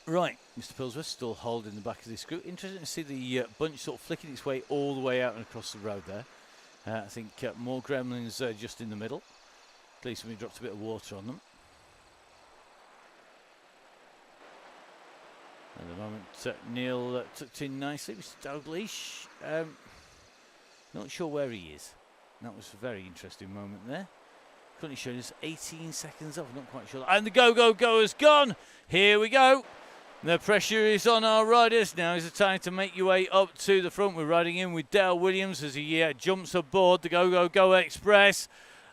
Speaker 1: Right, Mr. Pillsworth still holding the back of this group. Interesting to see the bunch sort of flicking its way all the way out and across the road there. I think more gremlins just in the middle. At least we dropped a bit of water on them. At the moment, Neil tucked in nicely. Mr. Dalglish, not sure where he is. That was a very interesting moment there. Currently showing us 18 seconds off, not quite sure. And the go has gone. Here we go. The pressure is on our riders. Now is the time to make your way up to the front. We're riding in with Dale Williams as he jumps aboard the Go Express.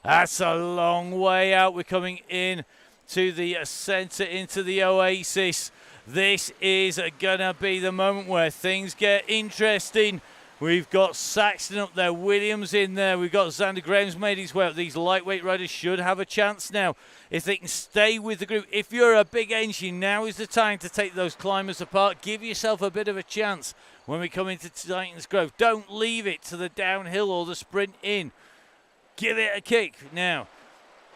Speaker 1: That's a long way out. We're coming in to the centre, into the Oasis. This is going to be the moment where things get interesting. We've got Saxton up there, Williams in there. We've got Xander Graham's made his way up. These lightweight riders should have a chance now if they can stay with the group. If you're a big engine, now is the time to take those climbers apart. Give yourself a bit of a chance when we come into Titans Grove. Don't leave it to the downhill or the sprint in. Give it a kick. Now,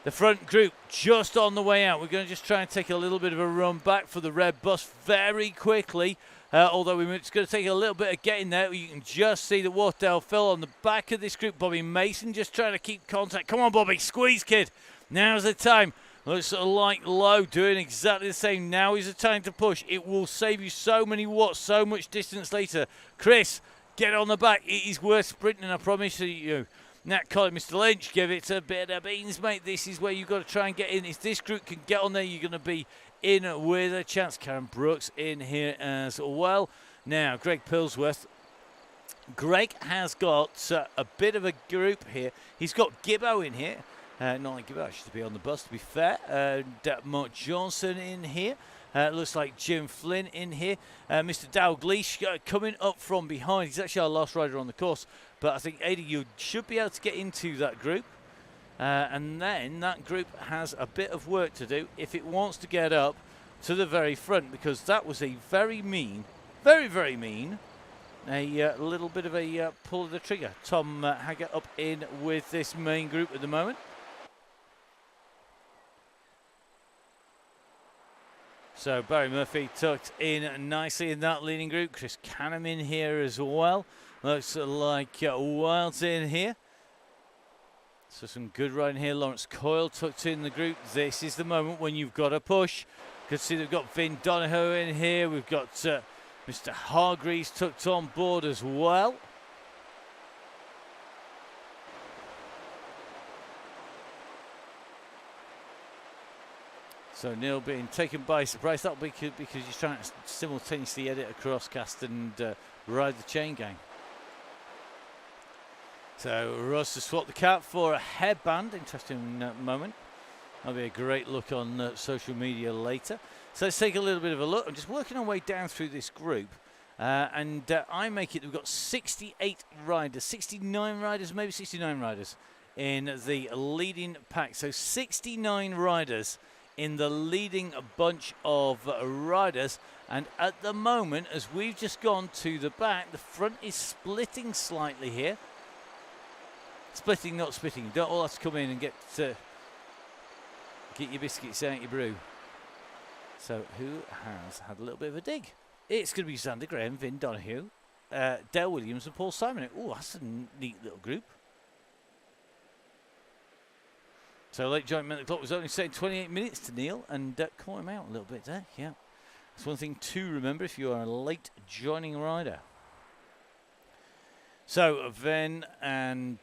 Speaker 1: the front group just on the way out. We're going to just try and take a little bit of a run back for the red bus very quickly. Although it's going to take a little bit of getting there. You can just see the Wharfdale Phil on the back of this group. Bobby Mason just trying to keep contact. Come on, Bobby. Squeeze, kid. Now's the time. Looks like Lowe doing exactly the same. Now is the time to push. It will save you so many watts, so much distance later. Chris, get on the back. It is worth sprinting, I promise you. Nat Collins, Mr. Lynch, give it a bit of beans, mate. This is where you've got to try and get in. If this group can get on there, you're going to be in with a chance. Karen Brooks in here as well. Now, Greg Pillsworth. Greg has got a bit of a group here. He's got Gibbo in here. Not like Gibbo, actually, to be on the bus, to be fair. Mark Johnson in here. Looks like Jim Flynn in here. Mr. Dalgleish coming up from behind. He's actually our last rider on the course. But I think, Ada, you should be able to get into that group. And then that group has a bit of work to do if it wants to get up to the very front, because that was a very mean, very, very mean, a little bit of a pull of the trigger. Tom Haggart up in with this main group at the moment. So Barry Murphy tucked in nicely in that leading group. Chris Canham in here as well. Looks like Wild's in here. So some good riding here. Lawrence Coyle tucked in the group. This is the moment when you've got to push. You can see they've got Vin Donohoe in here. We've got Mr. Hargreaves tucked on board as well. So Neil being taken by surprise. That'll be because he's trying to simultaneously edit a crosscast and ride the Chaingang. So Russ to swap the cap for a headband. Interesting moment. That'll be a great look on social media later. So let's take a little bit of a look. I'm just working our way down through this group. And I make it, we've got 68 riders, 69 riders, maybe 69 riders in the leading pack. So 69 riders in the leading bunch of riders. And at the moment, as we've just gone to the back, the front is splitting slightly here. Splitting, not spitting. You don't all have to come in and get your biscuits out your brew. So who has had a little bit of a dig? It's going to be Xander Graham, Vin Donohoe, Dale Williams and Paul Simon. Oh, that's a neat little group. So late joint minute clock was only saying 28 minutes to Neil, and caught him out a little bit there. Yeah, that's one thing to remember if you are a late joining rider. So Vin and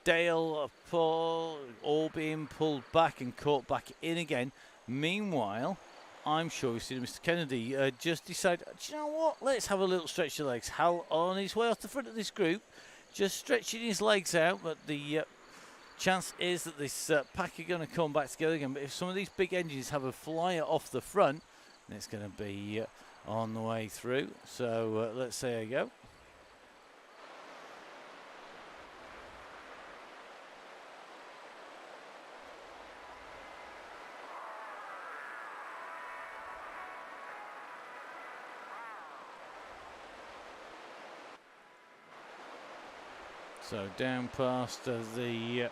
Speaker 1: Dale, Paul, all being pulled back and caught back in again. Meanwhile, I'm sure we've seen Mr. Kennedy just decide, do you know what, let's have a little stretch of legs. Hal on his way off the front of this group, just stretching his legs out, but the chance is that this pack are going to come back together again. But if some of these big engines have a flyer off the front, then it's going to be on the way through. So let's say there you go. So down past the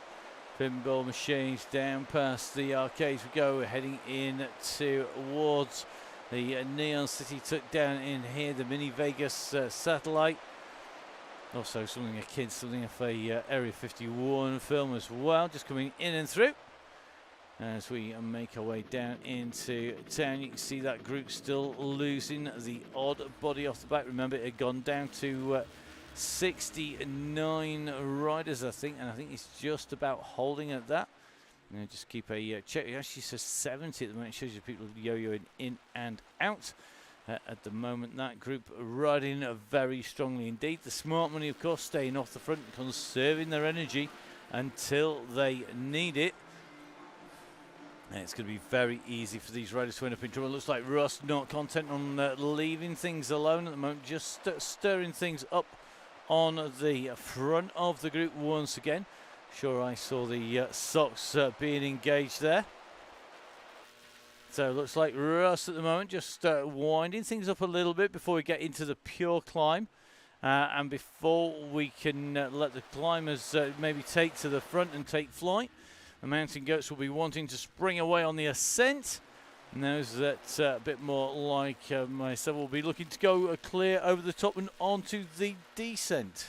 Speaker 1: pinball machines, down past the arcades we go. We're heading in towards the Neon City. Took down in here the Mini Vegas satellite. Also something akin, something of a Area 51 film as well. Just coming in and through. As we make our way down into town, you can see that group still losing the odd body off the back. Remember, it had gone down to 69 riders, I think, and I think it's just about holding at that. Just keep a check. It actually says 70 at the moment. It shows you people yo-yoing in and out. At the moment, that group riding very strongly indeed. The smart money, of course, staying off the front, conserving their energy until they need it. And it's going to be very easy for these riders to end up in trouble. It looks like Russ not content on leaving things alone at the moment, just stirring things up on the front of the group once again. Sure, I saw the socks being engaged there. So looks like Russ at the moment just winding things up a little bit before we get into the pure climb. And before we can let the climbers maybe take to the front and take flight, the mountain goats will be wanting to spring away on the ascent. And those that a bit more like myself will be looking to go clear over the top and onto the descent.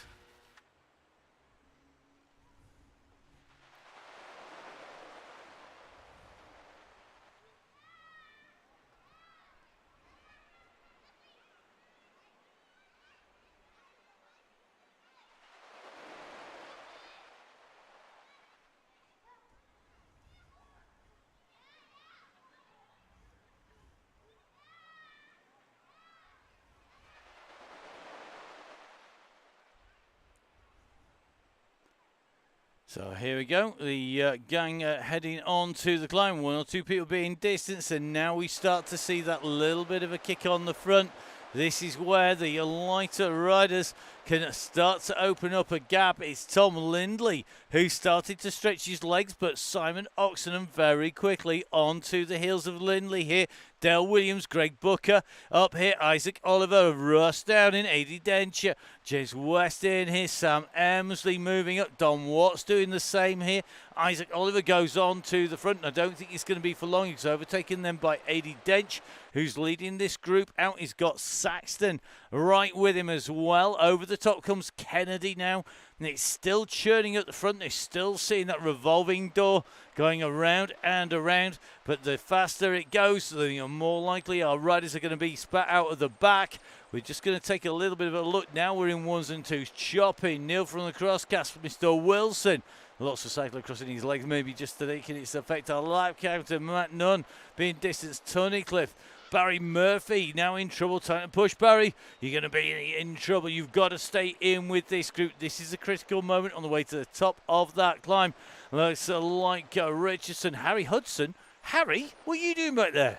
Speaker 1: So here we go, the gang heading on to the climb. 1 or 2 people being distanced, and now we start to see that little bit of a kick on the front. This is where the lighter riders can start to open up a gap. It's Tom Lindley who started to stretch his legs, but Simon Oxenham very quickly onto the heels of Lindley here. Dale Williams, Greg Booker up here, Isaac Oliver, Russ down in, Adi Dencher, James West in here, Sam Emsley moving up, Don Watts doing the same here. Isaac Oliver goes on to the front, and I don't think it's going to be for long. He's overtaken them by Adi Dench, who's leading this group out. He's got Saxton right with him as well. Over the top comes Kennedy now, and it's still churning at the front. They're still seeing that revolving door going around and around, but the faster it goes, the more likely our riders are going to be spat out of the back. We're just going to take a little bit of a look now. We're in 1s and 2s. Chopping, Neil from the crosscast, Mr. Wilson. Lots of cyclocross in his legs, maybe just taking its effect. Our lap counter, Matt Nunn being distanced, Tunnicliffe. Barry Murphy now in trouble. Time to push, Barry. You're going to be in trouble. You've got to stay in with this group. This is a critical moment on the way to the top of that climb. Looks like Richardson. Harry Hudson. Harry, what are you doing back there?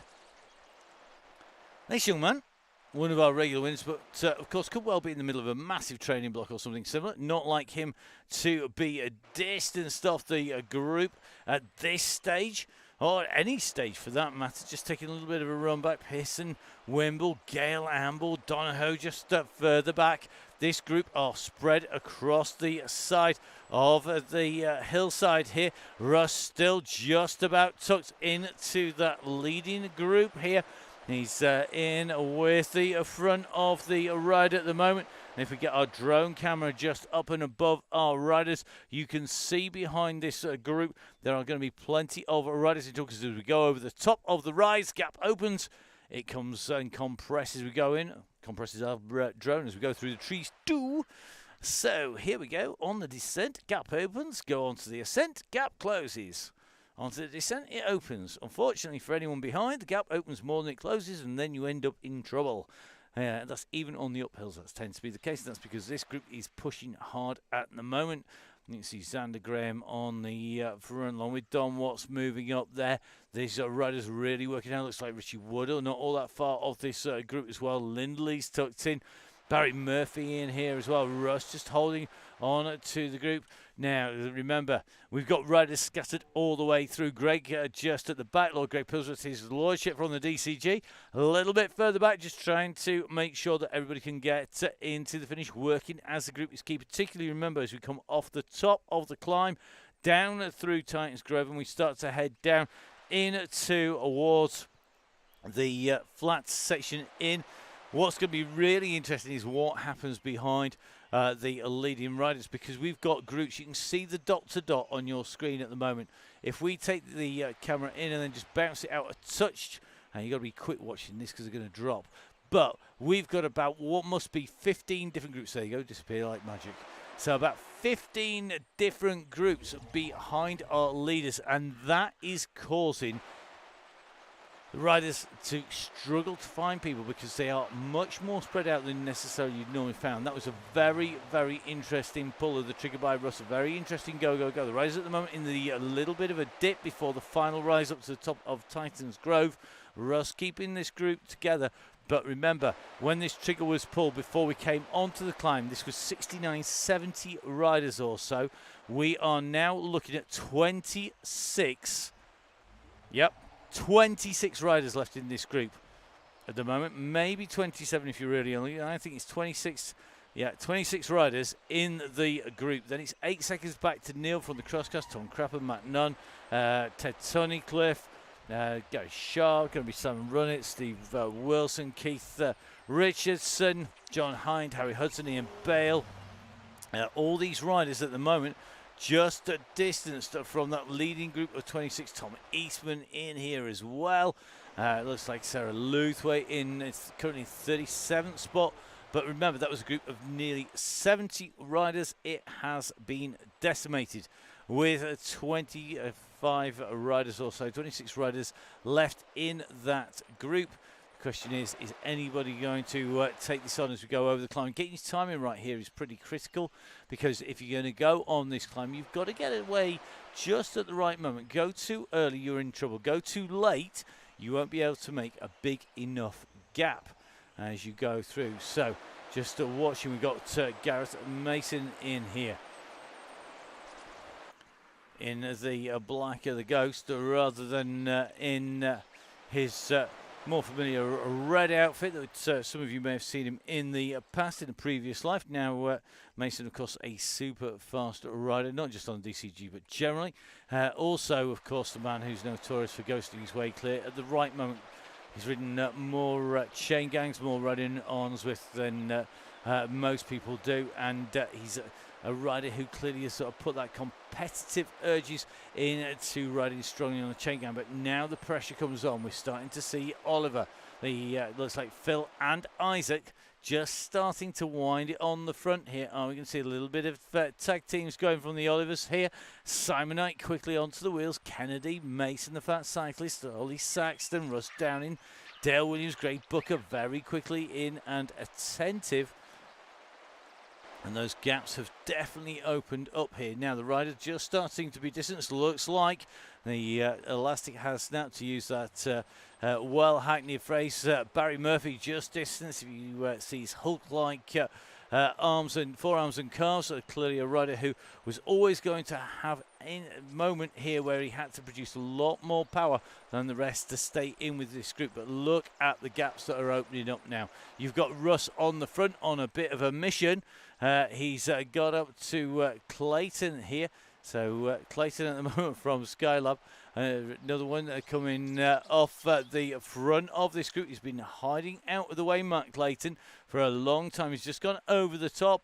Speaker 1: Nice young man. One of our regular winners, but of course could well be in the middle of a massive training block or something similar. Not like him to be distanced off the group at this stage, or any stage for that matter. Just taking a little bit of a run back. Pearson, Wimble, Gale, Amble, Donahoe just further back. This group are spread across the side of the hillside here. Russ still just about tucked into that leading group here. He's in with the front of the ride at the moment. And if we get our drone camera just up and above our riders, you can see behind this group there are going to be plenty of riders in talk as we go over the top of the rise. Gap opens. It comes and compresses. We go in. Compresses our drone as we go through the trees too. So here we go on the descent. Gap opens. Go on to the ascent. Gap closes. Onto the descent, it opens. Unfortunately for anyone behind, the gap opens more than it closes, and then you end up in trouble. That's even on the uphills. That tends to be the case. That's because this group is pushing hard at the moment. You can see Xander Graham on the front, along with Don Watts moving up there. These riders really working out. Looks like Richie Woodall not all that far off this group as well. Lindley's tucked in. Barry Murphy in here as well. Russ just holding on to the group. Now, remember, we've got riders scattered all the way through. Greg just at the back. Lord Greg Pillsworth, his lordship from the DCG. A little bit further back, just trying to make sure that everybody can get into the finish, working as the group is key. Particularly, remember, as we come off the top of the climb, down through Titans Grove, and we start to head down into towards the flat section in. What's going to be really interesting is what happens behind the leading riders, because we've got groups. You can see the dot to dot on your screen at the moment. If we take the camera in and then just bounce it out a touch, and you've got to be quick watching this because they're going to drop. But we've got about what must be 15 different groups. There you go, disappear like magic. So about 15 different groups behind our leaders, and that is causing the riders to struggle to find people because they are much more spread out than necessarily you'd normally found. That was a very, very interesting pull of the trigger by Russ. A very interesting go. The riders at the moment in the little bit of a dip before the final rise up to the top of Titans Grove. Russ keeping this group together, But remember, when this trigger was pulled before we came onto the climb, this was 69, 70 riders or so. We are now looking at 26. Yep, 26 riders left in this group at the moment. Maybe 27 if you're really only. I think it's 26. Yeah, 26 riders in the group. Then it's 8 seconds back to Neil from the Crosscast, Tom Crapper, Matt Nunn, Ted Tunnicliffe, Gary Sharp, going to be Simon Runnett, Steve Wilson, Keith Richardson, John Hind, Harry Hudson, Ian Bale. All these riders at the moment just distanced from that leading group of 26. Tom Eastman in here as well. It looks like Sarah Luthway in currently 37th spot. But remember, that was a group of nearly 70 riders. It has been decimated with 25 riders or so, 26 riders left in that group. The question is anybody going to take this on as we go over the climb? Getting your timing right here is pretty critical, because if you're going to go on this climb, you've got to get away just at the right moment. Go too early, you're in trouble. Go too late, you won't be able to make a big enough gap as you go through. So just watching, we've got Gareth Mason in here in the black of the Ghost, rather than in his more familiar red outfit that some of you may have seen him in the past, in a previous life. Now Mason, of course, a super fast rider, not just on DCG but generally. Also, of course, the man who's notorious for ghosting his way clear at the right moment. He's ridden more Chaingangs, more riding-ons with than most people do, and he's a rider who clearly has sort of put that competitive urges into riding strongly on the Chaingang. But now the pressure comes on. We're starting to see Oliver, looks like Phil and Isaac, just starting to wind it on the front here. We can see a little bit of tag teams going from the Olivers here. Simonite quickly onto the wheels. Kennedy, Mason, the fat cyclist, Ollie Saxton, Russ Downing, Dale Williams, Greg Booker very quickly in and attentive. And those gaps have definitely opened up here. Now the rider just starting to be distanced. Looks like the elastic has now, to use that well hackneyed phrase, Barry Murphy just distanced. If you see his Hulk-like arms and forearms and calves, so clearly a rider who was always going to have a moment here where he had to produce a lot more power than the rest to stay in with this group. But look at the gaps that are opening up now. You've got Russ on the front on a bit of a mission. He's got up to Clayton here. So Clayton at the moment from Skylab. Another one coming off the front of this group. He's been hiding out of the way, Mark Clayton, for a long time. He's just gone over the top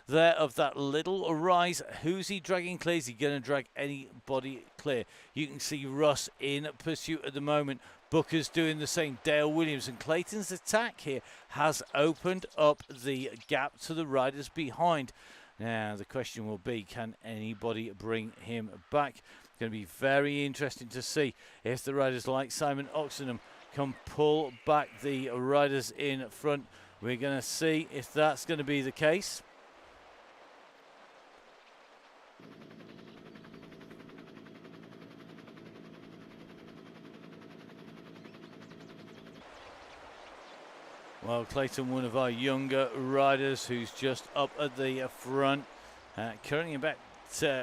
Speaker 1: there of that little rise. Who's he dragging clear? Is he going to drag anybody clear? You can see Russ in pursuit at the moment. Booker's doing the same. Dale Williams, and Clayton's attack here has opened up the gap to the riders behind. Now the question will be, can anybody bring him back? It's going to be very interesting to see if the riders like Simon Oxenham can pull back the riders in front. We're going to see if that's going to be the case. Well, Clayton, one of our younger riders who's just up at the front, currently about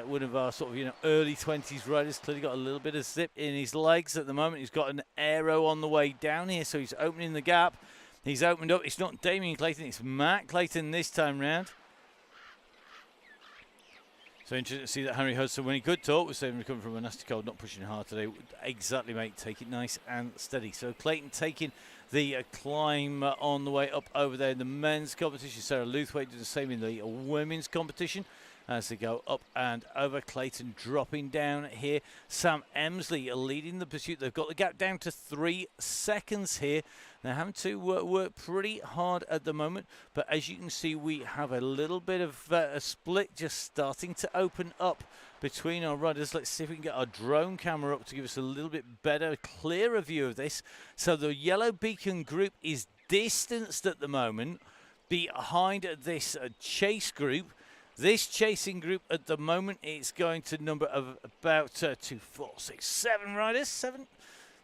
Speaker 1: one of our sort of early 20s riders. Clearly got a little bit of zip in his legs at the moment. He's got an aero on the way down here, so he's opening the gap. He's opened up. It's not Damien Clayton, it's Matt Clayton this time round. So interesting to see that Harry Hudson, when he could talk, was saying recovering from a nasty cold, not pushing hard today. Exactly, mate. Take it nice and steady. So Clayton taking the climb on the way up over there in the men's competition. Sarah Luthwaite did the same in the women's competition as they go up and over. Clayton dropping down here. Sam Emsley leading the pursuit. They've got the gap down to 3 seconds here. They're having to work pretty hard at the moment, but as you can see, we have a little bit of a split just starting to open up between our riders. Let's see if we can get our drone camera up to give us a little bit better, clearer view of this. So the yellow beacon group is distanced at the moment behind this chase group. This chasing group at the moment is going to number of about 2, 4, 6, 7 riders. 7.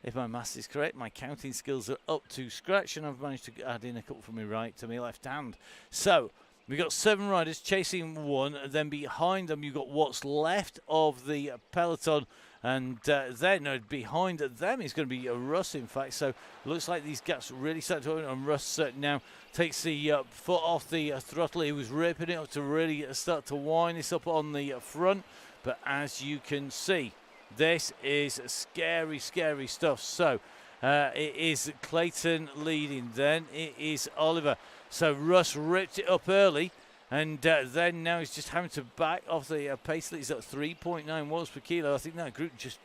Speaker 1: if my maths is correct. My counting skills are up to scratch, and I've managed to add in a couple from my right to my left hand. So we've got 7 riders chasing 1, and then behind them you've got what's left of the peloton, and then behind them is going to be a Russ, in fact. So looks like these gaps really start to open, and Russ now takes the foot off the throttle. He was ripping it up to really start to wind this up on the front, but as you can see, this is scary, scary stuff. So it is Clayton leading, then it is Oliver. So Russ ripped it up early, and then now he's just having to back off the pace. He's at 3.9 watts per kilo. I think that group just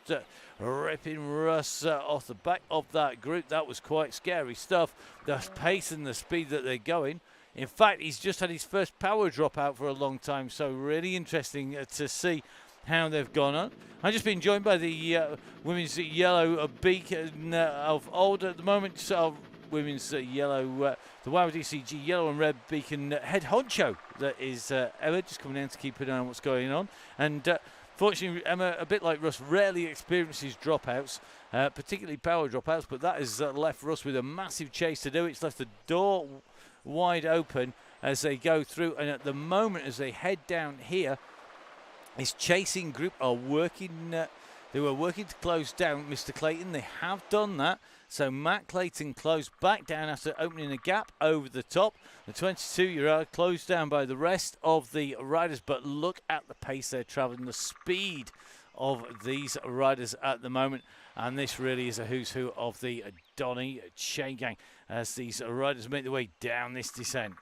Speaker 1: ripping Russ off the back of that group. That was quite scary stuff. The pace and the speed that they're going. In fact, he's just had his first power drop out for a long time. So really interesting to see how they've gone on. I've just been joined by the women's yellow beacon of old at the moment. So women's yellow, the YDCG yellow and red beacon head honcho. That is Emma, just coming in to keep an eye on what's going on. And fortunately, Emma, a bit like Russ, rarely experiences dropouts, particularly power dropouts, but that has left Russ with a massive chase to do. It's left the door wide open as they go through, and at the moment as they head down here, his chasing group are working. They were working to close down Mr. Clayton. They have done that. So Matt Clayton closed back down after opening a gap over the top. The 22-year-old closed down by the rest of the riders. But look at the pace they're traveling, the speed of these riders at the moment. And this really is a who's who of the Donny Chaingang as these riders make their way down this descent.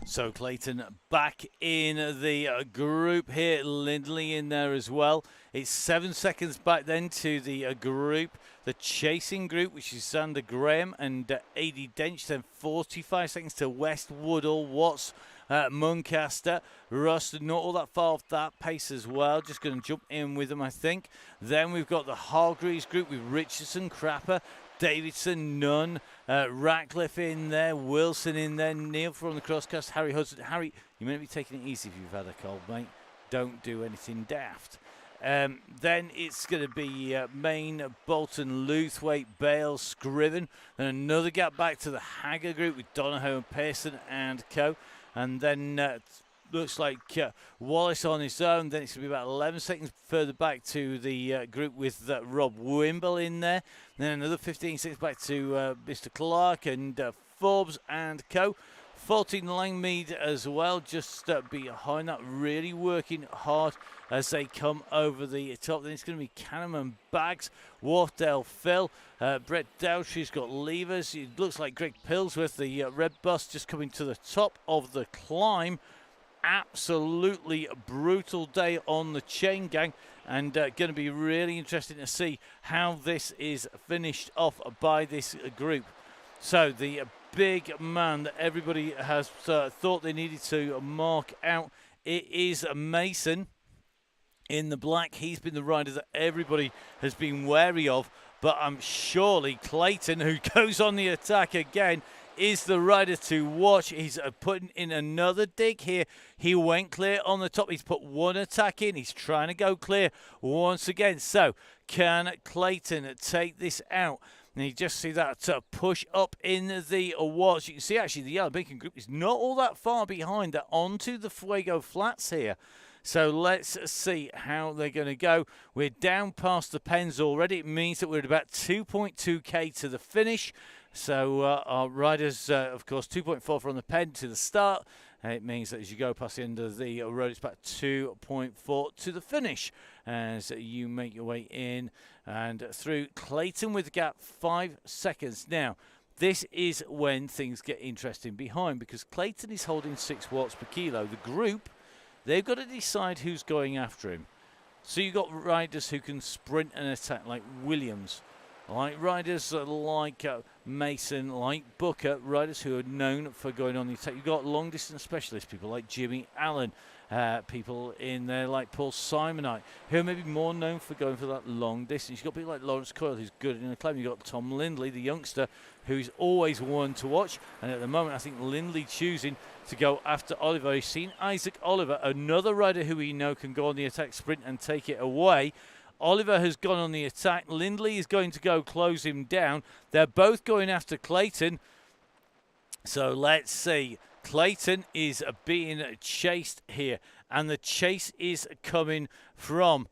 Speaker 1: So Clayton back in the group here. Lindley in there as well. It's 7 seconds back then to the group. The chasing group, which is Xander Graham and A.D. Dench. Then 45 seconds to West Woodall, Watts, Muncaster. Russ not all that far off that pace as well. Just going to jump in with them, I think. Then we've got the Hargreaves group with Richardson, Crapper, Davidson, Nunn, Ratcliffe in there, Wilson in there, Neil from the crosscast, Harry Hudson. Harry, you may be taking it easy if you've had a cold, mate. Don't do anything daft. Then it's going to be Maine, Bolton, Luthwaite, Bale, Scriven. Then another gap back to the Hagger group with Donahoe and Pearson and co. And then looks like Wallace on his own. Then it's going to be about 11 seconds further back to the group with Rob Wimble in there. Then another 15 seconds back to Mr. Clark and Forbes and co. 14 Langmead as well, just behind that, really working hard as they come over the top. Then it's going to be Canham Bags, Wharfdale Phil, Brett Dowtry's got levers. It looks like Greg Pillsworth, the red bus, just coming to the top of the climb. Absolutely brutal day on the Chaingang, and going to be really interesting to see how this is finished off by this group. So the big man that everybody has thought they needed to mark out, it is Mason in the black. He's been the rider that everybody has been wary of, but I'm surely Clayton, who goes on the attack again, is the rider to watch. He's putting in another dig here. He went clear on the top. He's put one attack in. He's trying to go clear once again. So can Clayton take this out? And you just see that push up in the watch. You can see actually the Yellow Beacon group is not all that far behind. They're onto the Fuego Flats here. So let's see how they're going to go. We're down past the pens already. It means that we're at about 2.2k to the finish. So our riders, of course, 2.4 from the pen to the start. It means that as you go past the end of the road, it's about 2.4 to the finish as you make your way in and through. Clayton with the gap 5 seconds. Now, this is when things get interesting behind, because Clayton is holding 6 watts per kilo. The group, they've got to decide who's going after him. So you've got riders who can sprint and attack, like Williams, like riders like Mason, like Booker, riders who are known for going on the attack. You've got long distance specialists, people like Jimmy Allen, people in there like Paul Simonite, who are maybe more known for going for that long distance. You've got people like Lawrence Coyle, who's good in the climb. You've got Tom Lindley, the youngster, who's always one to watch. And at the moment, I think Lindley choosing to go after Oliver. He's seen Isaac Oliver, another rider who we know can go on the attack sprint and take it away. Oliver has gone on the attack. Lindley is going to go close him down. They're both going after Clayton. So let's see. Clayton is being chased here. And the chase is coming from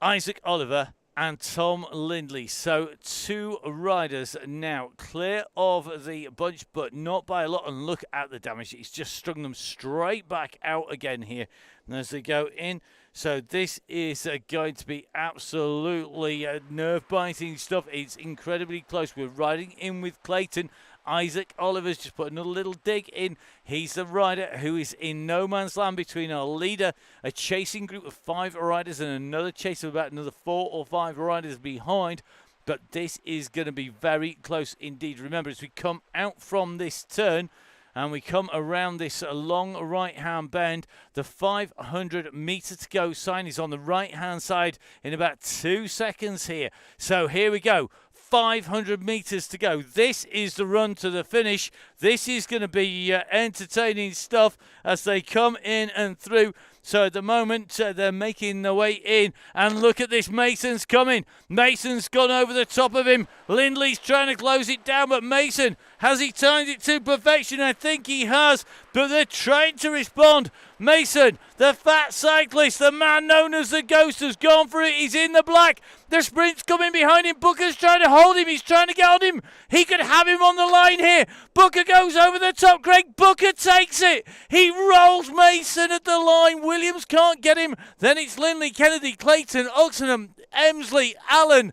Speaker 1: Isaac Oliver and Tom Lindley. So 2 riders now clear of the bunch, but not by a lot. And look at the damage. He's just strung them straight back out again here as they go in. So this is going to be absolutely nerve-biting stuff. It's incredibly close. We're riding in with Clayton. Isaac Oliver's just put another little dig in. He's the rider who is in no man's land between our leader, a chasing group of 5 riders, and another chase of about another 4 or 5 riders behind. But this is going to be very close indeed. Remember, as we come out from this turn, and we come around this long right-hand bend, the 500 metre to go sign is on the right-hand side in about 2 seconds here. So here we go. 500 metres to go. This is the run to the finish. This is going to be entertaining stuff as they come in and through. So at the moment, they're making their way in. And look at this. Mason's coming. Mason's gone over the top of him. Lindley's trying to close it down, but Mason, has he timed it to perfection? I think he has, but they're trying to respond. Mason, the fat cyclist, the man known as the Ghost, has gone for it. He's in the black. The sprint's coming behind him. Booker's trying to hold him. He's trying to get on him. He could have him on the line here. Booker goes over the top. Greg Booker takes it. He rolls Mason at the line. Williams can't get him. Then it's Lindley, Kennedy, Clayton, Oxenham, Emsley, Allen,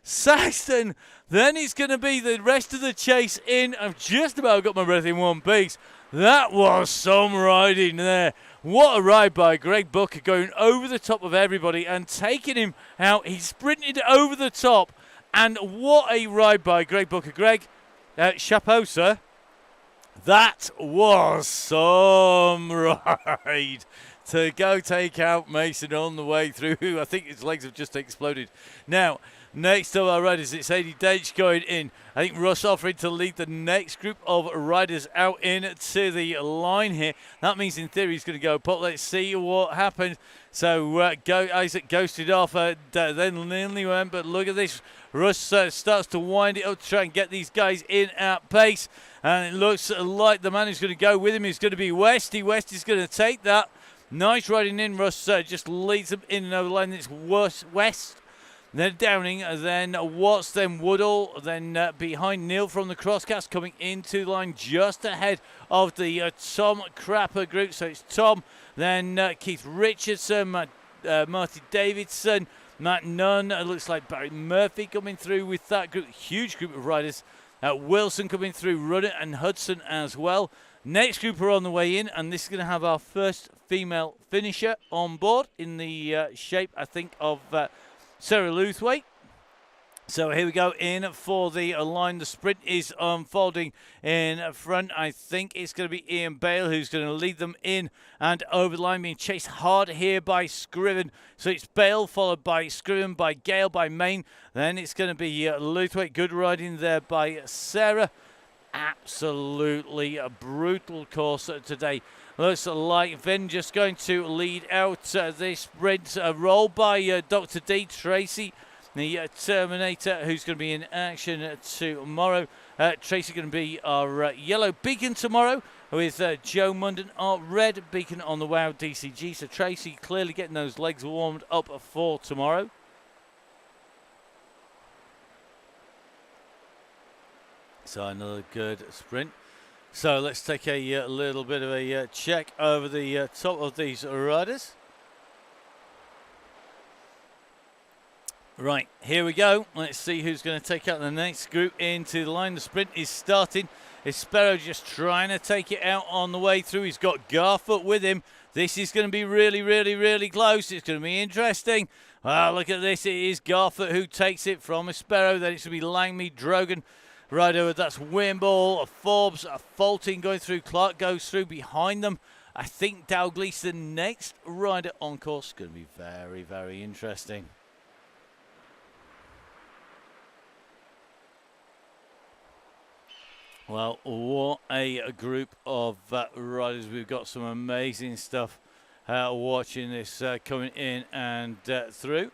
Speaker 1: Saxton. Then it's going to be the rest of the chase in. I've just about got my breath in one piece. That was some riding there. What a ride by Greg Booker, going over the top of everybody and taking him out. He sprinted over the top. And what a ride by Greg Booker. Greg, chapeau, sir. That was some ride to go take out Mason on the way through. I think his legs have just exploded. Now, next to our riders, it's Eddie Deitch going in. I think Russ offering to lead the next group of riders out into the line here. That means in theory he's going to go pop. Let's see what happens. So Isaac ghosted off. Then Lindley went, but look at this. Russ starts to wind it up to try and get these guys in at pace. And it looks like the man who's going to go with him is going to be Westy. Westy's going to take that. Nice riding in. Russ just leads them in and over the line. It's West. Then Downing, then Watts, then Woodall, then behind Neil from the Crosscast coming into the line just ahead of the Tom Crapper group. So it's Tom, then Keith Richardson, Marty Davidson, Matt Nunn. It looks like Barry Murphy coming through with that group. Huge group of riders. Wilson coming through, Runnett and Hudson as well. Next group are on the way in, and this is going to have our first female finisher on board in the shape, I think, of Sarah Luthwaite. So here we go in for the line. The sprint is unfolding in front. I think it's going to be Ian Bale who's going to lead them in and over the line, being chased hard here by Scriven. So it's Bale followed by Scriven, by Gale, by Main. Then it's going to be Luthwaite. Good riding there by Sarah. Absolutely a brutal course today. Looks like Vin just going to lead out this sprint. Rolled by Dr. D. Tracy, the Terminator, who's going to be in action tomorrow. Tracy going to be our yellow beacon tomorrow. with Joe Munden, our red beacon on the WOW DCG. So Tracy clearly getting those legs warmed up for tomorrow. So another good sprint. So let's take a little bit of a check over the top of these riders. Right, here we go. Let's see who's going to take out the next group into the line. The sprint is starting. Espero just trying to take it out on the way through. He's got Garfoot with him. This is going to be really, really, really close. It's going to be interesting. Ah, look at this. It is Garfoot who takes it from Espero. Then it's going to be Langme, Drogan. Right over, that's Wimble, Forbes, Fulton going through. Clark goes through behind them. I think Dalglish, the next rider on course, is going to be very, very interesting. Well, what a group of riders. We've got some amazing stuff watching this coming in and through.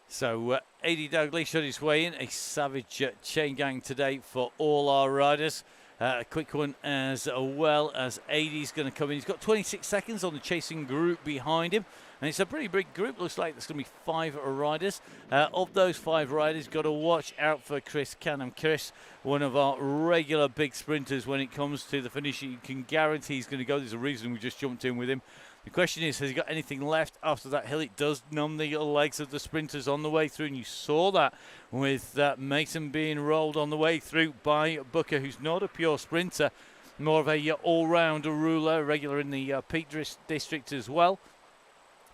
Speaker 1: So, 80 Dalglish on his way in. A savage Chaingang today for all our riders. A quick one as well as 80's going to come in. He's got 26 seconds on the chasing group behind him. And it's a pretty big group. Looks like there's going to be 5 riders. Of those 5 riders, got to watch out for Chris Canham. Chris, one of our regular big sprinters when it comes to the finish. You can guarantee he's going to go. There's a reason we just jumped in with him. The question is, has he got anything left after that hill? It does numb the legs of the sprinters on the way through, and you saw that with Mason being rolled on the way through by Booker, who's not a pure sprinter, more of a all-round ruler, regular in the Peak District as well.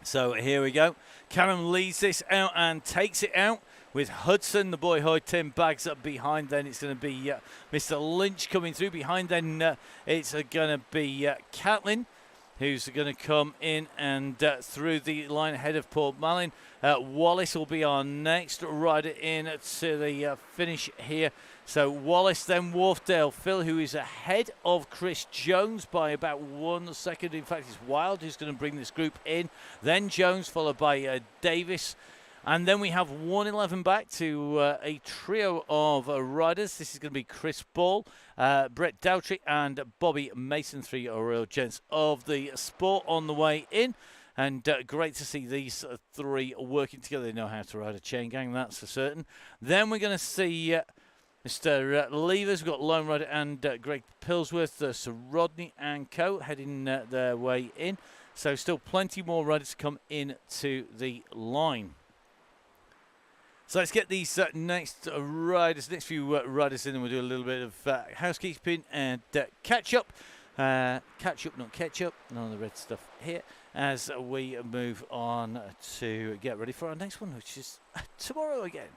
Speaker 1: So here we go. Karen leads this out and takes it out with Hudson. The boy Hoy Tim bags up behind. Then it's going to be Mr. Lynch coming through behind. Then it's going to be Catlin, who's going to come in and through the line ahead of Paul Malin. Wallace will be our next rider in to the finish here. So Wallace, then Wharfdale Phil, who is ahead of Chris Jones by about 1 second. In fact, it's Wild who's going to bring this group in. Then Jones, followed by Davis. And then we have 111 back to a trio of riders. This is going to be Chris Ball, Brett Dowtry, and Bobby Mason, 3 real gents of the sport on the way in. And great to see these 3 working together. They know how to ride a Chaingang, that's for certain. Then we're going to see Mr. Levers. We've got Lone Rider and Greg Pillsworth, Sir Rodney and co. heading their way in. So still plenty more riders to come into the line. So let's get these next few riders in, and we'll do a little bit of housekeeping and catch up. Catch up, not ketchup. None of the red stuff here. As we move on to get ready for our next one, which is tomorrow again.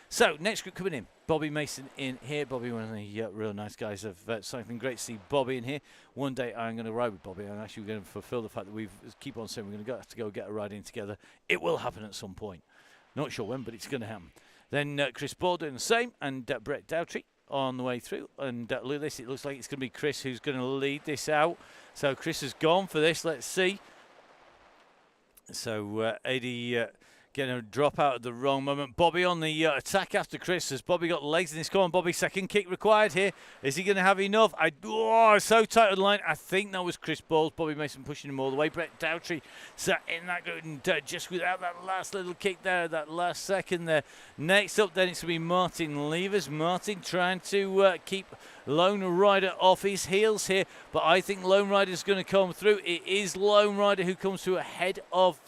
Speaker 1: So next group coming in, Bobby Mason in here. Bobby, one of the real nice guys of cycling. Great to see Bobby in here. One day I'm going to ride with Bobby. I'm actually going to fulfill the fact that we keep on saying we're going to have to go get a ride in together. It will happen at some point. Not sure when, but it's going to happen. Then Chris Ball doing the same, and Brett Dowtry on the way through. And look at this, it looks like it's going to be Chris who's going to lead this out. So Chris has gone for this. Let's see. So 80 getting a drop out at the wrong moment. Bobby on the attack after Chris. Has Bobby got legs in his corner? Bobby, second kick required here. Is he going to have enough? So tight on the line. I think that was Chris Balls. Bobby Mason pushing him all the way. Brett Dowtry sat in that group and just without that last little kick there, that last second there. Next up then it's going to be Martin Levers. Martin trying to keep Lone Rider off his heels here, but I think Lone Rider is going to come through. It is Lone Rider who comes through ahead of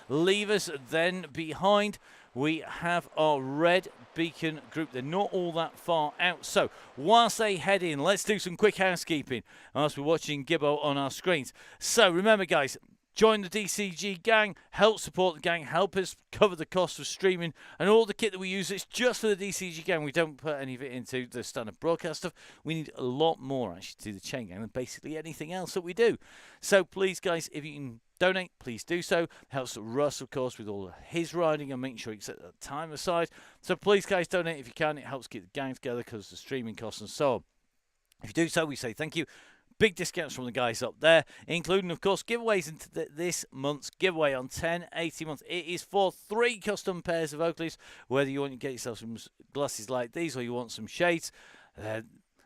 Speaker 1: Levers. Then behind we have our red beacon group. They're not all that far out. So whilst they head in, let's do some quick housekeeping whilst we're watching Gibbo on our screens. So remember guys, join the DCG gang, help support the gang, help us cover the cost of streaming and all the kit that we use. It's just for the DCG gang. We don't put any of it into the standard broadcast stuff. We need a lot more actually to the chain gang than basically anything else that we do. So please guys, if you can donate, please do so. Helps Russ, of course, with all his riding and making sure you set that time aside. So please guys, donate if you can. It helps keep the gang together because of the streaming costs and so on. If you do so, we say thank you. Big discounts from the guys up there, including, of course, giveaways into this month's giveaway on 1080 months. It is for 3 custom pairs of Oakleys, whether you want to get yourself some glasses like these or you want some shades.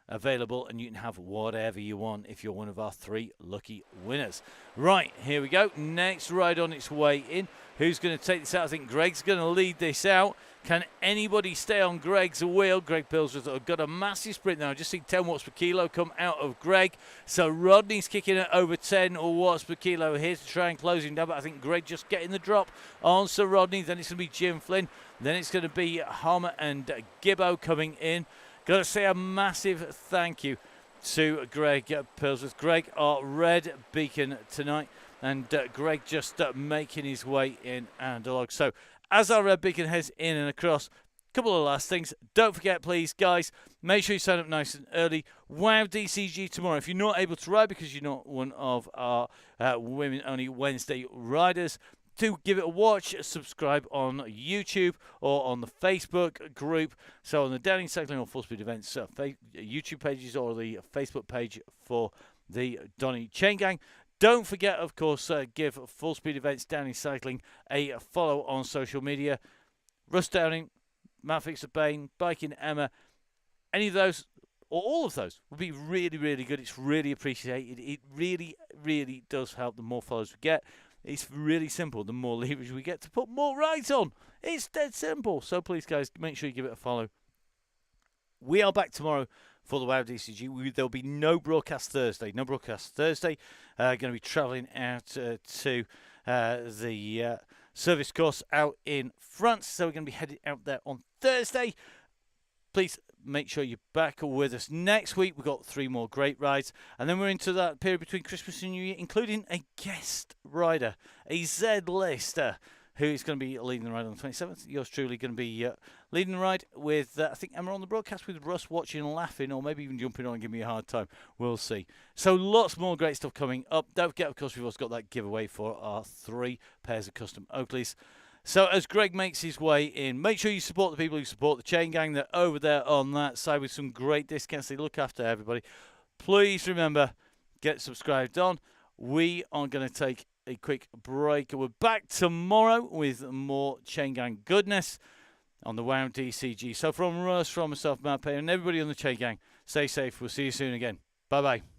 Speaker 1: Available, and you can have whatever you want if you're one of our 3 lucky winners. Right, here we go. Next ride on its way in. Who's going to take this out? I think Greg's going to lead this out. Can anybody stay on Greg's wheel? Greg Pilsworth have got a massive sprint now. I just see 10 watts per kilo come out of Greg. So Rodney's kicking at over 10 watts per kilo here to try and close him down. But I think Greg just getting the drop on Sir Rodney. Then it's going to be Jim Flynn. Then it's going to be Homer and Gibbo coming in. Got to say a massive thank you to Greg Pilsworth. Greg, our red beacon tonight. And Greg just making his way in and along. So as our red beacon heads in and across, a couple of last things. Don't forget, please, guys, make sure you sign up nice and early. Wow DCG tomorrow. If you're not able to ride because you're not one of our women-only Wednesday riders, do give it a watch, subscribe on YouTube or on the Facebook group. So on the Downing Cycling or Full Speed Events YouTube pages or the Facebook page for the Donny Chaingang. Don't forget, of course, give Full Speed Events Downing Cycling a follow on social media. Russ Downing, Matt Fixer Bain, Biking Emma, any of those or all of those would be really, really good. It's really appreciated. It really, really does help the more followers we get. It's really simple. The more leverage we get to put more rides on. It's dead simple. So please, guys, make sure you give it a follow. We are back tomorrow for the WOW DCG. There'll be no broadcast Thursday. No broadcast Thursday. Going to be travelling out to the service course out in France. So we're going to be heading out there on Thursday. Please make sure you're back with us next week. We've got 3 more great rides. And then we're into that period between Christmas and New Year, including a guest rider, a Z-lister, who is going to be leading the ride on the 27th. Yours truly going to be leading the ride with, I think, Emma on the broadcast, with Russ watching and laughing, or maybe even jumping on and giving me a hard time. We'll see. So lots more great stuff coming up. Don't forget, of course, we've also got that giveaway for our 3 pairs of custom Oakleys. So as Greg makes his way in, make sure you support the people who support the Chaingang. They're over there on that side with some great discounts. They look after everybody. Please remember, get subscribed on. We are going to take a quick break. We're back tomorrow with more Chaingang goodness on the WOW DCG. So from Russ, from myself, Matt Payne, and everybody on the Chaingang, stay safe. We'll see you soon again. Bye-bye.